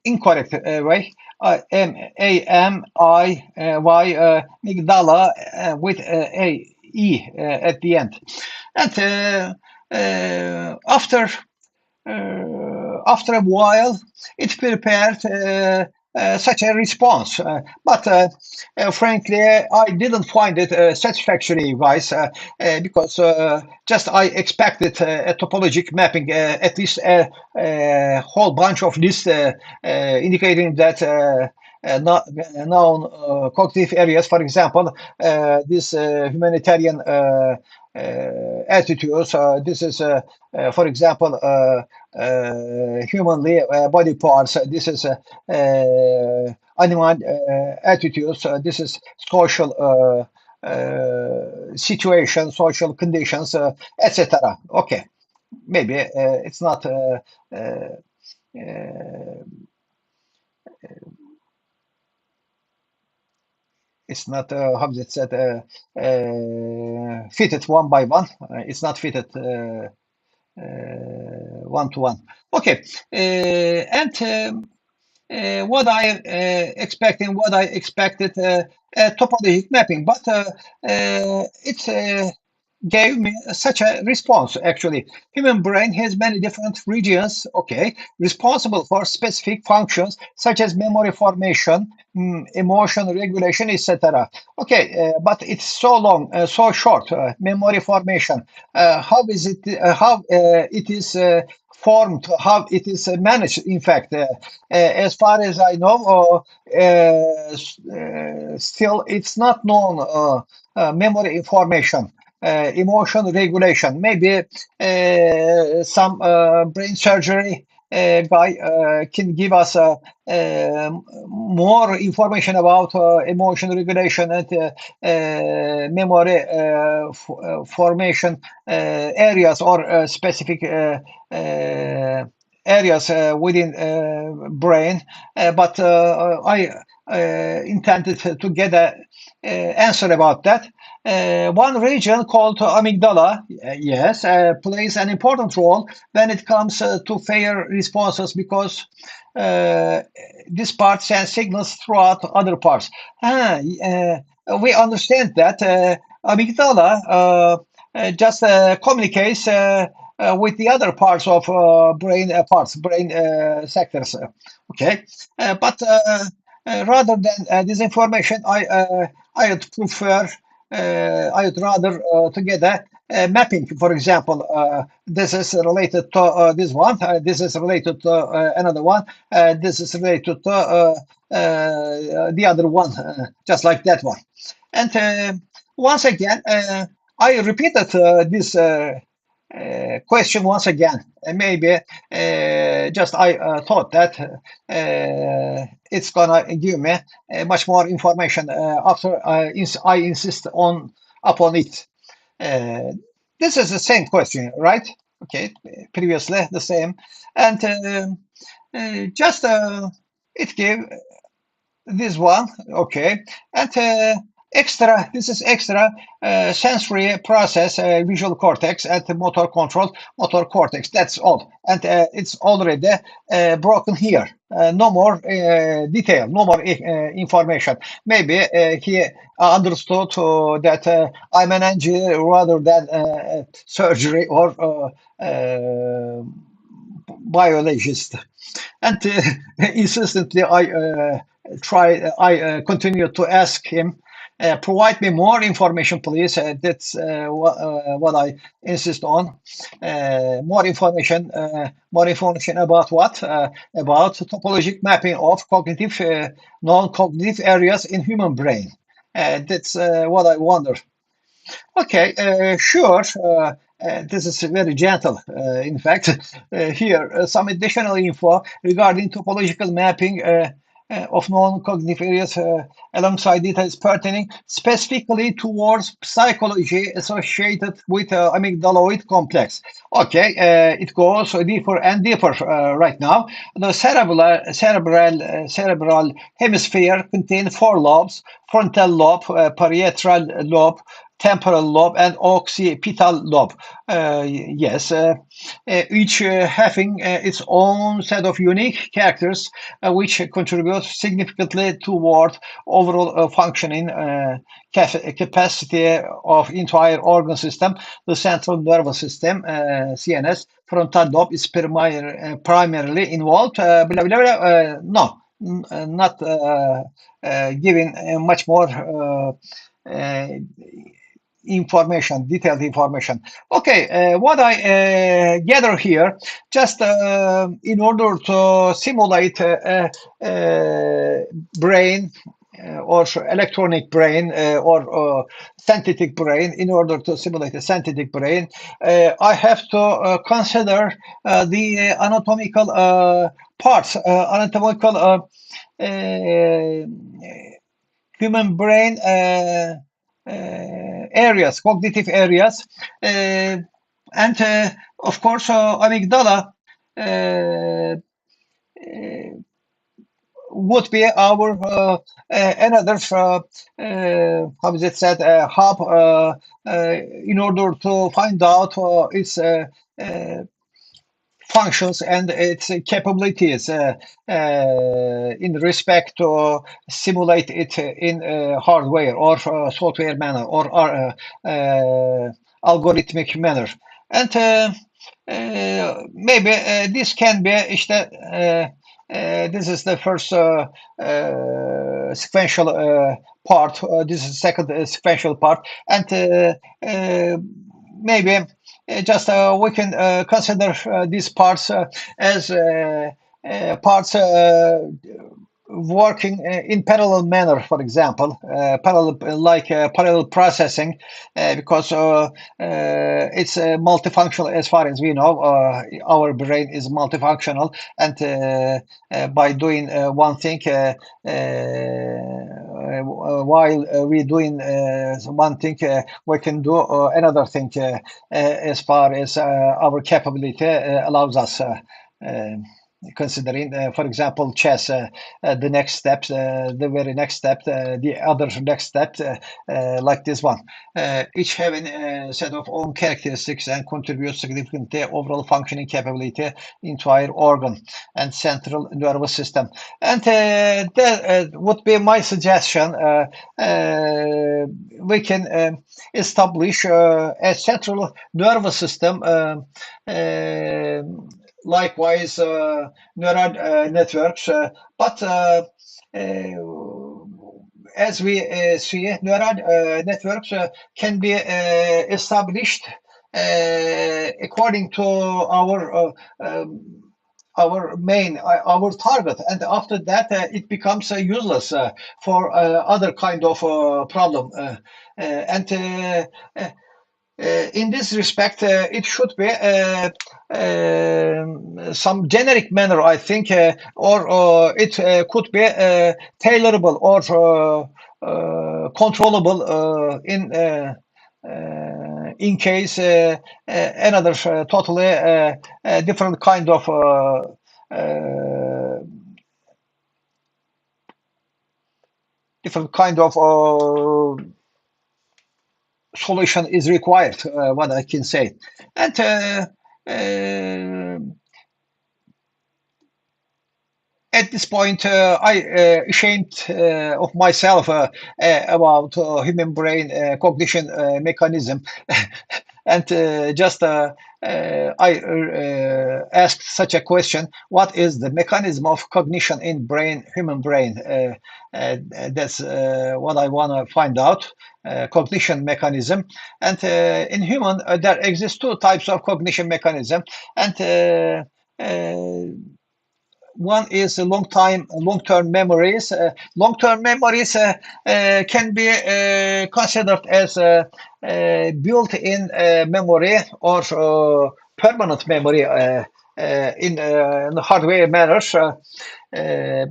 incorrect way. Amygdala with a e at the end, and after a while, it prepared such a response. But frankly, I didn't find it satisfactory, guys, because just I expected a topologic mapping, at least a whole bunch of lists indicating that. Not known cognitive areas, for example, this humanitarian attitudes. This is, for example, humanly body parts. This is animal attitudes. This is social situation, social conditions, etc. Okay, maybe it's not. It's not how is it said fitted one by one. It's not fitted one to one. Okay, and what I expecting, what I expected, topologic mapping, but it's gave me such a response. Actually, human brain has many different regions, okay, responsible for specific functions such as memory formation, emotion regulation, etc. Okay, but it's so long, so short. Memory formation, how is it, how it is formed, how it is managed, in fact, as far as I know, still it's not known. Memory information, emotion regulation. Maybe some brain surgery guy can give us more information about emotion regulation and memory formation areas or specific areas within brain. But I intended to get an answer about that. One region called amygdala, yes, plays an important role when it comes to fear responses because this part sends signals throughout other parts. We understand that amygdala just communicates with the other parts of brain sectors. Okay, but rather than this information, I would prefer, I would rather to get a mapping. For example, this is related to this one. This is related to another one. This is related to the other one, just like that one. And once again, I repeated this question once again. And maybe just I thought that it's gonna give me much more information after I insist on upon it. Uh, this is the same question, right? Okay, previously the same, and just it gave this one, okay, and extra. This is extra sensory process, visual cortex, and motor control, motor cortex. That's all, and it's already broken here. No more detail, no more information. Maybe he understood that I'm an engineer rather than surgery or biologist. And insistently, I continued to ask him, provide me more information, please. That's what I insist on. More information about what? About topologic mapping of cognitive, non-cognitive areas in human brain. That's what I wonder. Okay, sure. This is very gentle. In fact, here some additional info regarding topological mapping of non-cognitive areas alongside details pertaining specifically towards psychology associated with amygdaloid complex. Okay, it goes deeper and deeper right now. The cerebral hemisphere contains four lobes: frontal lobe, parietal lobe, temporal lobe, and occipital lobe. Yes, each having its own set of unique characters, which contribute significantly toward overall functioning capacity of entire organ system. The central nervous system, CNS, frontal lobe is primarily involved. Blah, blah, blah, no, not giving much more detailed information. Okay, what I gather here, just in order to simulate brain or electronic brain or synthetic brain, in order to simulate a synthetic brain, I have to consider the anatomical parts, anatomical human brain areas, cognitive areas, and of course, amygdala would be our another how is it said, hub in order to find out its functions and its capabilities in respect to simulate it in hardware or software manner or algorithmic manner. And maybe this can be işte, this is the first sequential part. This is the second sequential part, and maybe just we can consider these parts as parts working in parallel manner, for example, parallel processing, because it's multifunctional as far as we know. Our brain is multifunctional, and by doing one thing, while we doing one thing, we can do another thing as far as our capability allows us. considering, for example, chess, the next step, the very next step, the other next step, like this one. Each having a set of own characteristics and contribute significantly overall functioning capability entire organ and central nervous system. And that would be my suggestion. We can establish a central nervous system. Uh, Likewise, neural networks. But as we see, neural networks can be established according to our main our target, and after that it becomes useless for other kind of problem. And In this respect, it should be some generic manner, I think, or it could be tailorable or controllable in case another totally different kind of uh, different kind of solution is required, what I can say. And uh, at this point, I ashamed of myself about human brain cognition mechanism, and just I asked such a question: what is the mechanism of cognition in brain, human brain? That's what I want to find out. Cognition mechanism, and in human there exist two types of cognition mechanism, and one is long-term memories. Long-term memories can be considered as built-in memory or permanent memory in hardware manners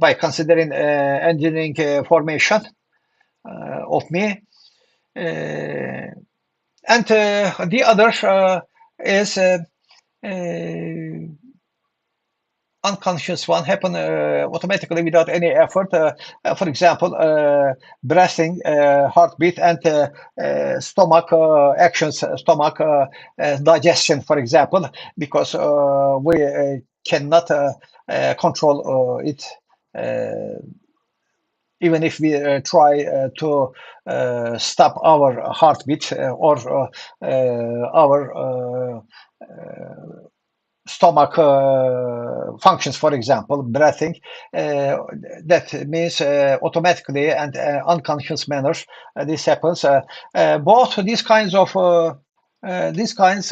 by considering engineering formation of me. And the other is unconscious one happen automatically without any effort. For example, breathing, heartbeat, and stomach actions, stomach digestion, for example, because we cannot control it. Even if we try to stop our heartbeat or our stomach functions, for example, breathing, that means automatically and unconscious manners this happens. Both these kinds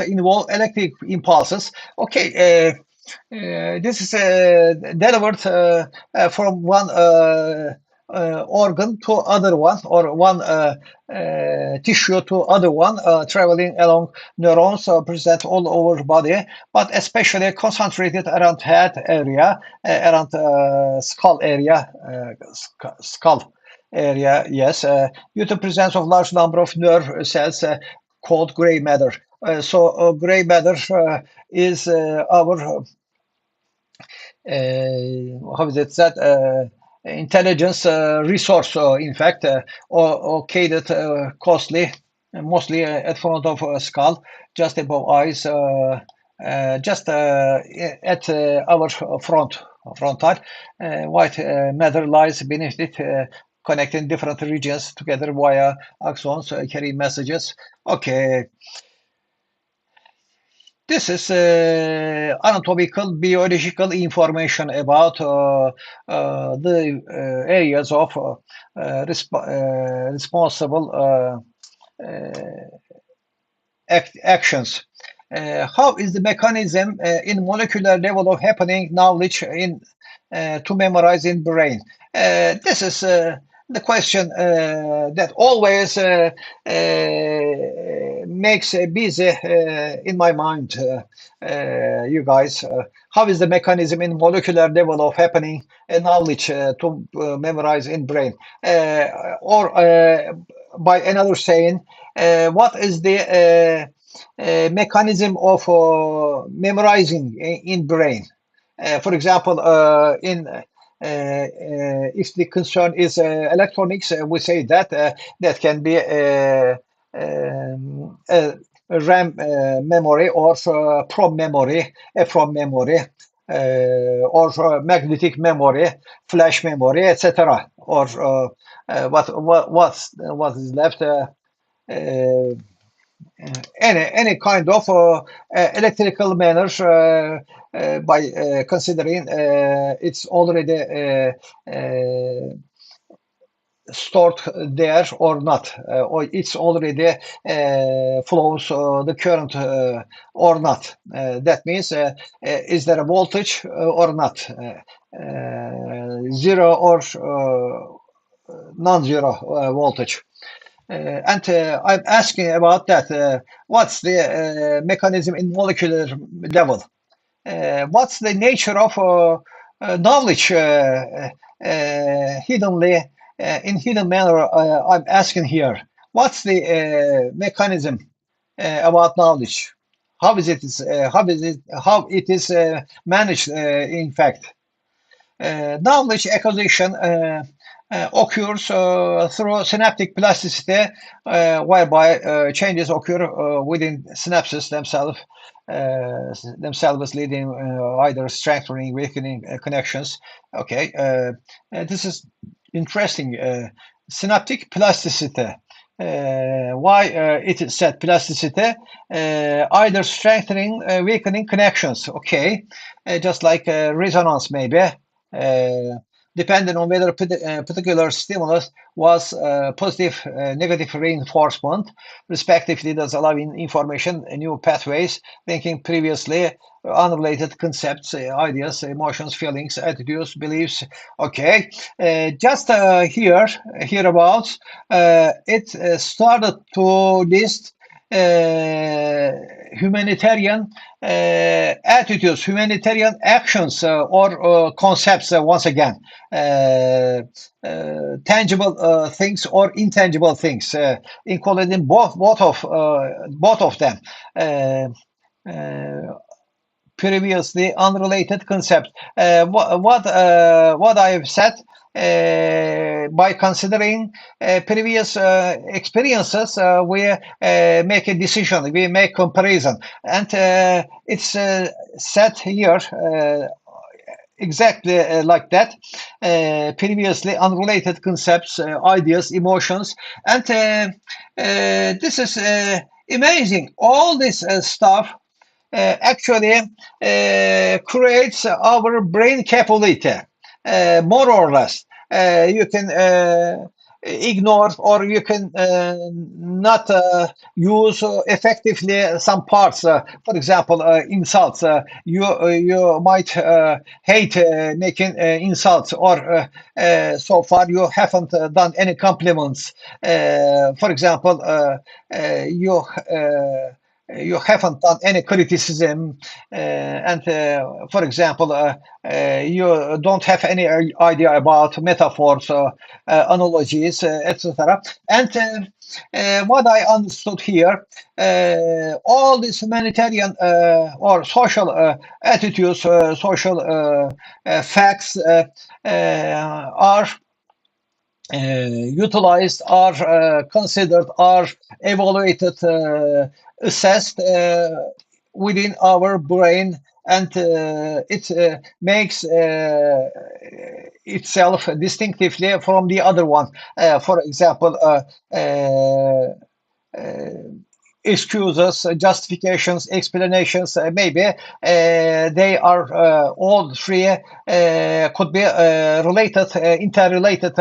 involve electric impulses. Okay, this is delivered from one organ to other one, or one tissue to other one, traveling along neurons present all over body, but especially concentrated around head area, around skull area, skull area, yes, due to presence of large number of nerve cells called gray matter. Gray matter is our how is it that intelligence resource, in fact, located costly, mostly at front of skull, just above eyes, just at our frontal. White matter lies beneath it, connecting different regions together via axons, carrying messages. Okay, this is anatomical, biological information about the areas of responsible actions. How is the mechanism in molecular level of happening knowledge in to memorize in brain? This is the question that always makes busy in my mind, you guys. How is the mechanism in molecular level of happening knowledge to memorize in brain? Or by another saying, what is the mechanism of memorizing in brain? For example, if the concern is electronics, we say that that can be a RAM memory or PROM memory, EPROM memory, or magnetic memory, flash memory, etc. Or what is left? Uh, any kind of electrical manners by considering it's already stored there or not, or it's already flows the current or not. That means is there a voltage or not? Zero or non-zero voltage. And I'm asking about that. What's the mechanism in molecular level? What's the nature of knowledge hiddenly in hidden manner? I'm asking here. What's the mechanism about knowledge? How it is managed? In fact, knowledge acquisition occurs through synaptic plasticity, whereby changes occur within synapses themselves, leading either strengthening, weakening connections. Okay, this is interesting. Synaptic plasticity. Why it is said plasticity? Either strengthening, weakening connections. Okay, just like resonance, maybe. Uh, Depending on whether a particular stimulus was positive, negative reinforcement, respectively, thus allowing information, new pathways, linking previously unrelated concepts, ideas, emotions, feelings, attitudes, beliefs. Okay, just hereabouts, it started to list uh, humanitarian attitudes, humanitarian actions or concepts once again, uh, tangible things or intangible things, including both of them. Uh, uh, Previously unrelated concept. What I have said by considering previous experiences, we make a decision, we make comparison, and it's said here. Exactly like that. Previously unrelated concepts, ideas, emotions, and this is amazing. All this stuff actually creates our brain capability, more or less. You can ignore or you can not use effectively some parts. For example, insults. You might hate making insults, or so far you haven't done any compliments. For example, you haven't done any criticism, and for example, you don't have any idea about metaphors, analogies, etc. And what I understood here, all these humanitarian or social attitudes, social facts are utilized, are considered, are evaluated, assessed within our brain, and it makes itself distinctively from the other one. For example, uh, excuses, justifications, explanations, maybe they are all three could be related, interrelated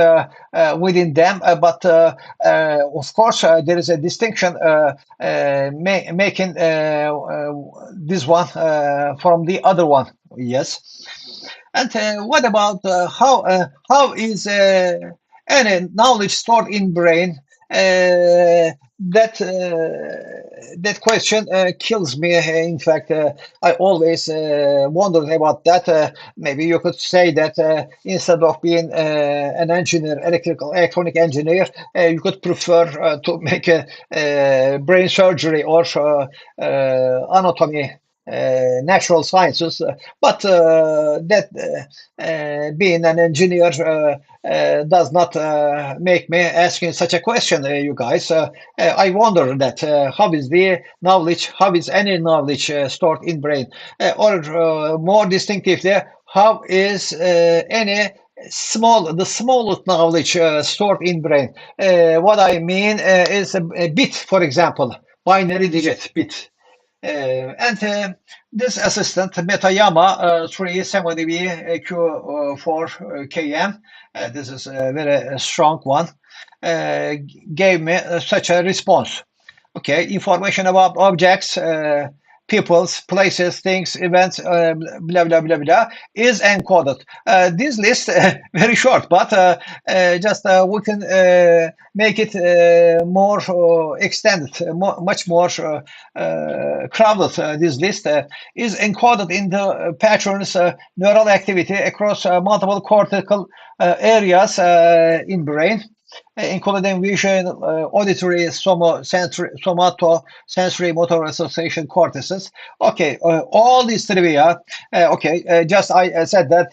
within them, but of course there is a distinction making this one from the other one. Yes. And what about how is any knowledge stored in brain? That question kills me. In fact, I always wondered about that. Maybe you could say that instead of being an engineer, electrical electronic engineer, you could prefer to make a brain surgery or anatomy natural sciences, but that being an engineer does not make me asking such a question, you guys. I wonder that how is the knowledge, how is any knowledge stored in brain, or more distinctively, how is any the smallest knowledge stored in brain. What I mean is a bit, for example, binary digit bit. And this assistant, Metayama 370B Q4KM, this is a very strong one, gave me such a response. Okay, information about objects, peoples, places, things, events, blah, blah, blah, blah, is encoded. This list, very short, but just we can make it more extended, much more crowded. This list is encoded in the patterns, neural activity across multiple cortical areas in brain, including vision, auditory, somato, sensory, motor association cortices. Okay, all these trivia. Okay, just I said that.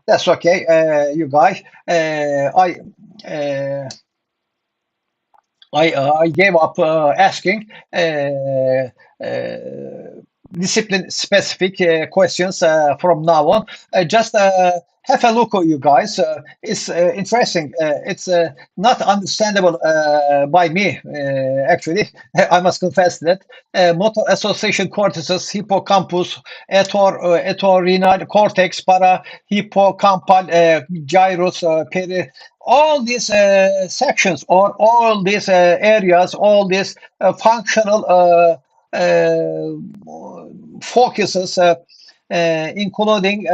That's okay, you guys. Uh, I gave up asking discipline specific questions from now on. Just have a look, you guys. It's interesting. It's not understandable by me, actually. I must confess that. Motor association cortices, hippocampus, entorhinal cortex, para hippocampal, gyrus, all these sections or all these areas, all these functional focuses, including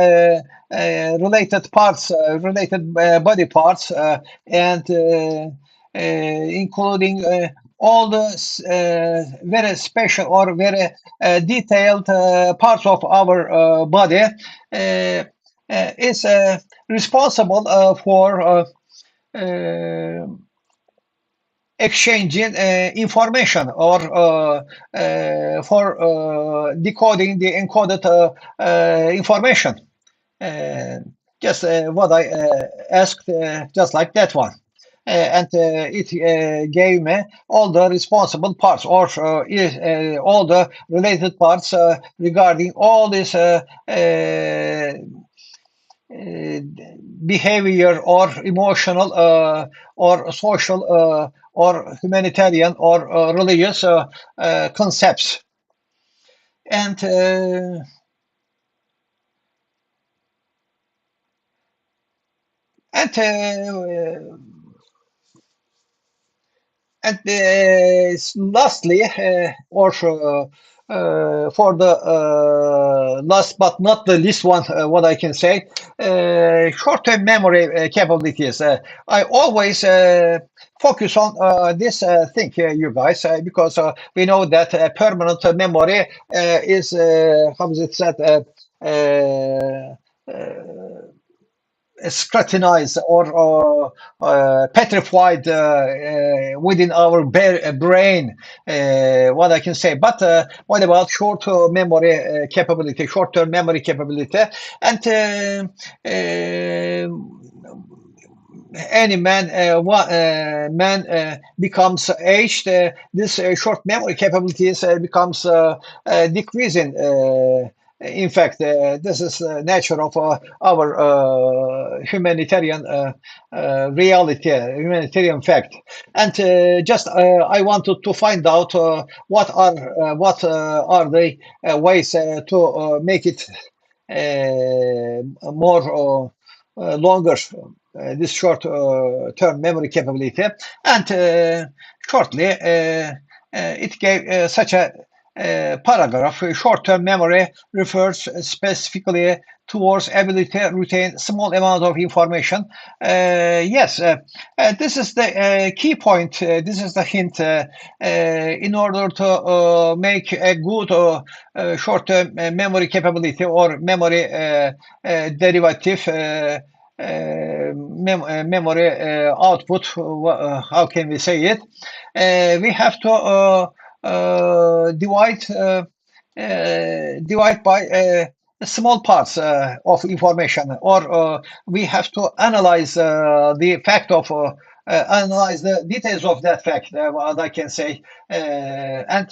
related parts, related body parts, and including all the very special or very detailed parts of our body, is responsible for exchanging information or for decoding the encoded information. Uh, just what I asked, just like that one. And it gave me all the responsible parts or all the related parts regarding all these behavior or emotional or social or humanitarian or religious concepts. And and lastly, or for the last but not the least one, what I can say, short-term memory capabilities. I always focus on this thing here, you guys, because we know that permanent memory is, how is it said, scrutinized or petrified within our brain, what I can say. But what about short memory capability, short-term memory capability? And any man becomes aged, this short memory capabilities becomes decreasing. In fact, this is nature of our humanitarian reality, humanitarian fact. And just I wanted to find out what are the ways to make it more longer. This short-term memory capability, and shortly it gave such a paragraph. Short-term memory refers specifically towards ability to retain small amount of information. Yes, this is the key point. This is the hint. In order to make a good short-term memory capability or memory derivative. Memory output, how can we say it? We have to divide divide by small parts of information, or we have to analyze the fact of analyze the details of that fact, what I can say. And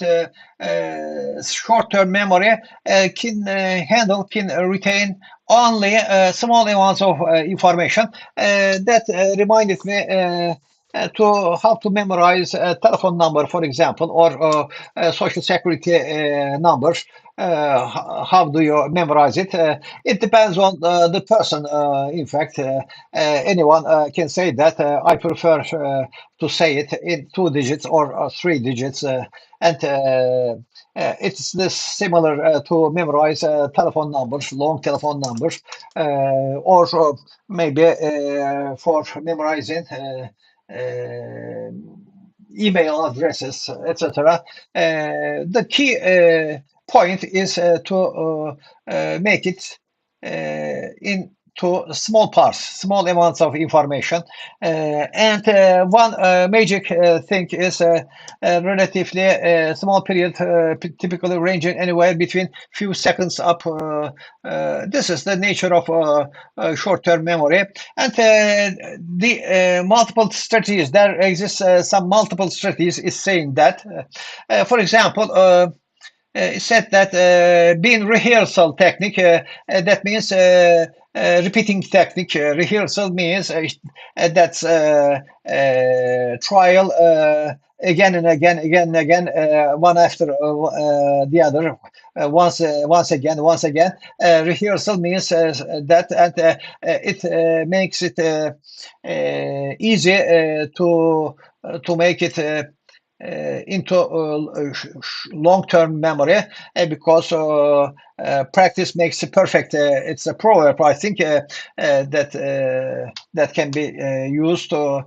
Short-term memory can retain only small amounts of information. That reminded me to how to memorize a telephone number, for example, or social security numbers. How do you memorize it? It depends on the person. In fact, anyone can say that. I prefer to say it in 2 digits or 3 digits, and it's this similar to memorize telephone numbers, long telephone numbers, or maybe for memorizing uh, email addresses, etc. The key point is to make it into small parts, small amounts of information. And One magic thing is relatively small period, typically ranging anywhere between few seconds up. This is the nature of short-term memory. And the multiple strategies, there exists some multiple strategies is saying that. For example, it said that being rehearsal technique, that means repeating technique. Rehearsal means that's trial again and again, again and again, one after the other, once again, once again. Rehearsal means that, and it makes it easy to make it into long-term memory because practice makes it perfect. It's a proverb, I think, that can be used for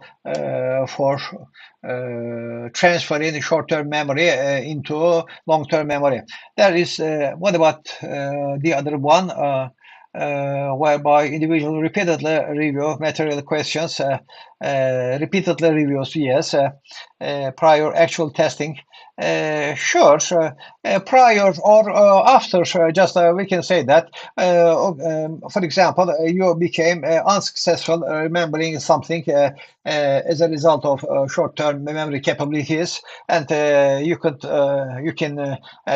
transferring short-term memory into long-term memory. There is what about the other one? Whereby individual repeatedly review material questions, repeatedly reviews, yes, prior actual testing. Sure, prior or after, just we can say that. For example, you became unsuccessful remembering something as a result of short-term memory capabilities, and you can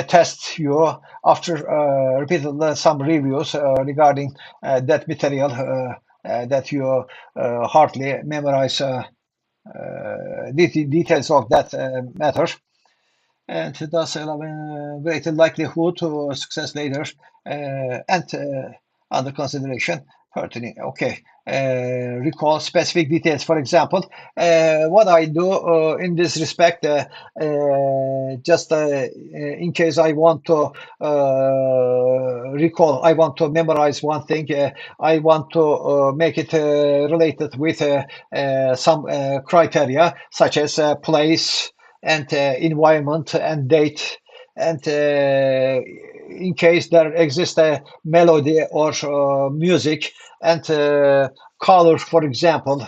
test you after repeatedly some reviews regarding that material that you hardly memorize details of that matter, and thus allowing greater likelihood to success later, and under consideration pertinent. Okay, recall specific details. For example, what I do in this respect, just in case I want to recall, I want to memorize one thing, I want to make it related with some criteria such as place and environment and date, and in case there exists a melody or music and color, for example,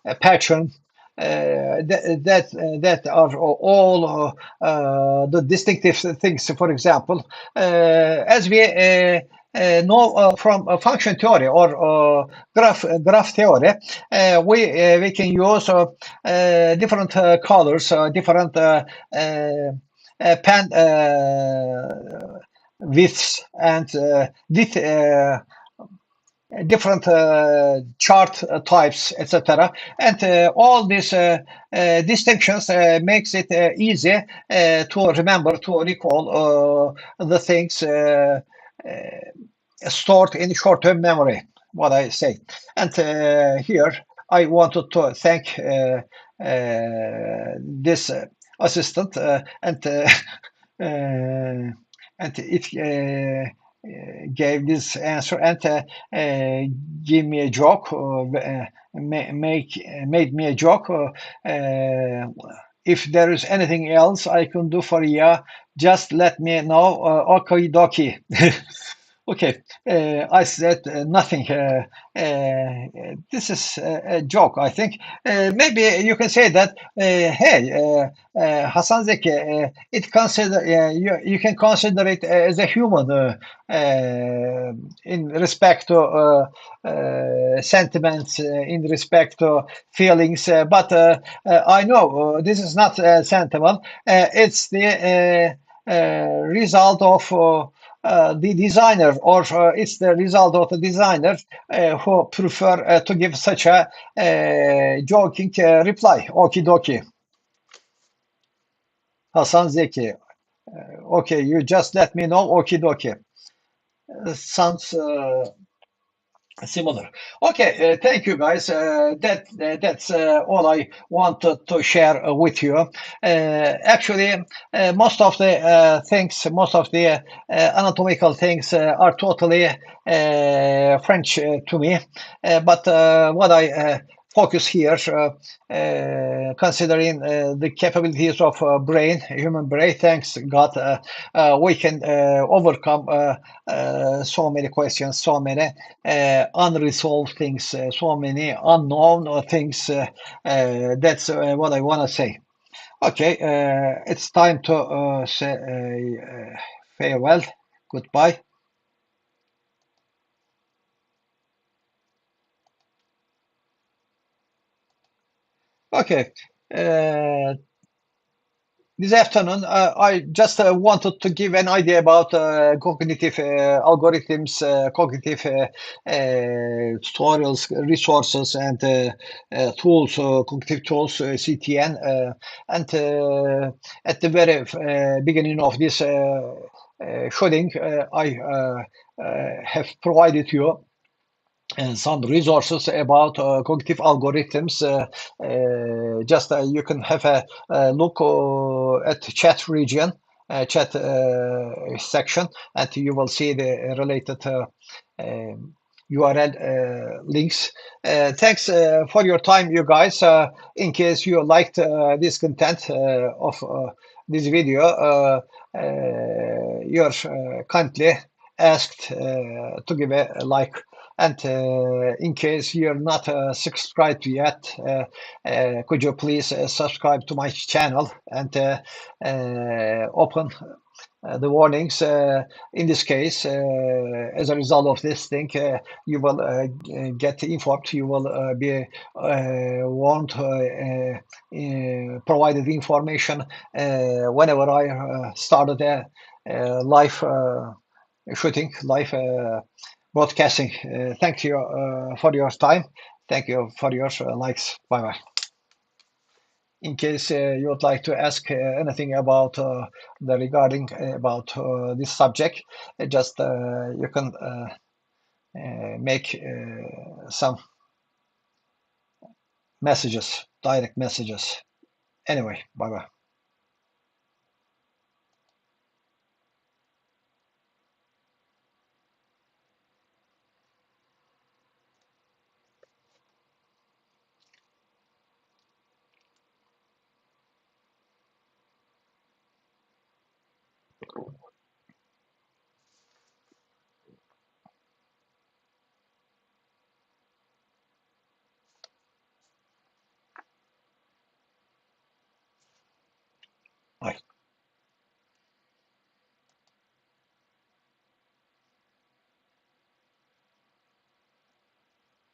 a pattern, that are all the distinctive things. For example, as we know from function theory or graph theory, we can use different colors, different pen widths, and different chart types, etc. And all these distinctions makes it easy to remember, to recall the things stored in short-term memory, what I say. And here I wanted to thank this assistant, uh, and it gave this answer, and give me a joke, made me a joke. If there is anything else I can do for you, just let me know. Okie dokie. Okay, I said nothing. This is a joke, I think. Maybe you can say that, hey, Hasan Zeki, you can consider it as a human in respect to sentiments, in respect to feelings. But I know this is not sentiment. It's the result of the designer, or it's the result of the designer who prefer to give such a joking reply. Okie dokie. Hasan Zeki. Okay, you just let me know. Okie dokie. Sounds similar. Okay, thank you guys. That's all I wanted to share with you. Actually, most of the things, most of the anatomical things are totally French to me. But what I focus here, considering the capabilities of human brain, thanks God, we can overcome so many questions, so many unresolved things, so many unknown things. That's what I want to say. Okay, it's time to say farewell, goodbye. Okay, uh, this afternoon, I just wanted to give an idea about cognitive algorithms, cognitive tutorials, resources, and tools, cognitive tools, CTN. And at the very beginning of this shooting, I have provided you and some resources about cognitive algorithms. Just you can have a look at chat region, chat section, and you will see the related URL links. Thanks for your time, you guys. In case you liked this content of this video, you're kindly asked to give a like. And in case you're not subscribed yet, could you please subscribe to my channel and open the warnings. In this case, as a result of this thing, you will get informed, you will be warned, provided information whenever I started a live shooting, live broadcasting. Thank you for your time. Thank you for your likes. Bye bye. In case you would like to ask anything about the regarding about this subject, just you can make some messages, direct messages. Anyway, bye bye. Bye.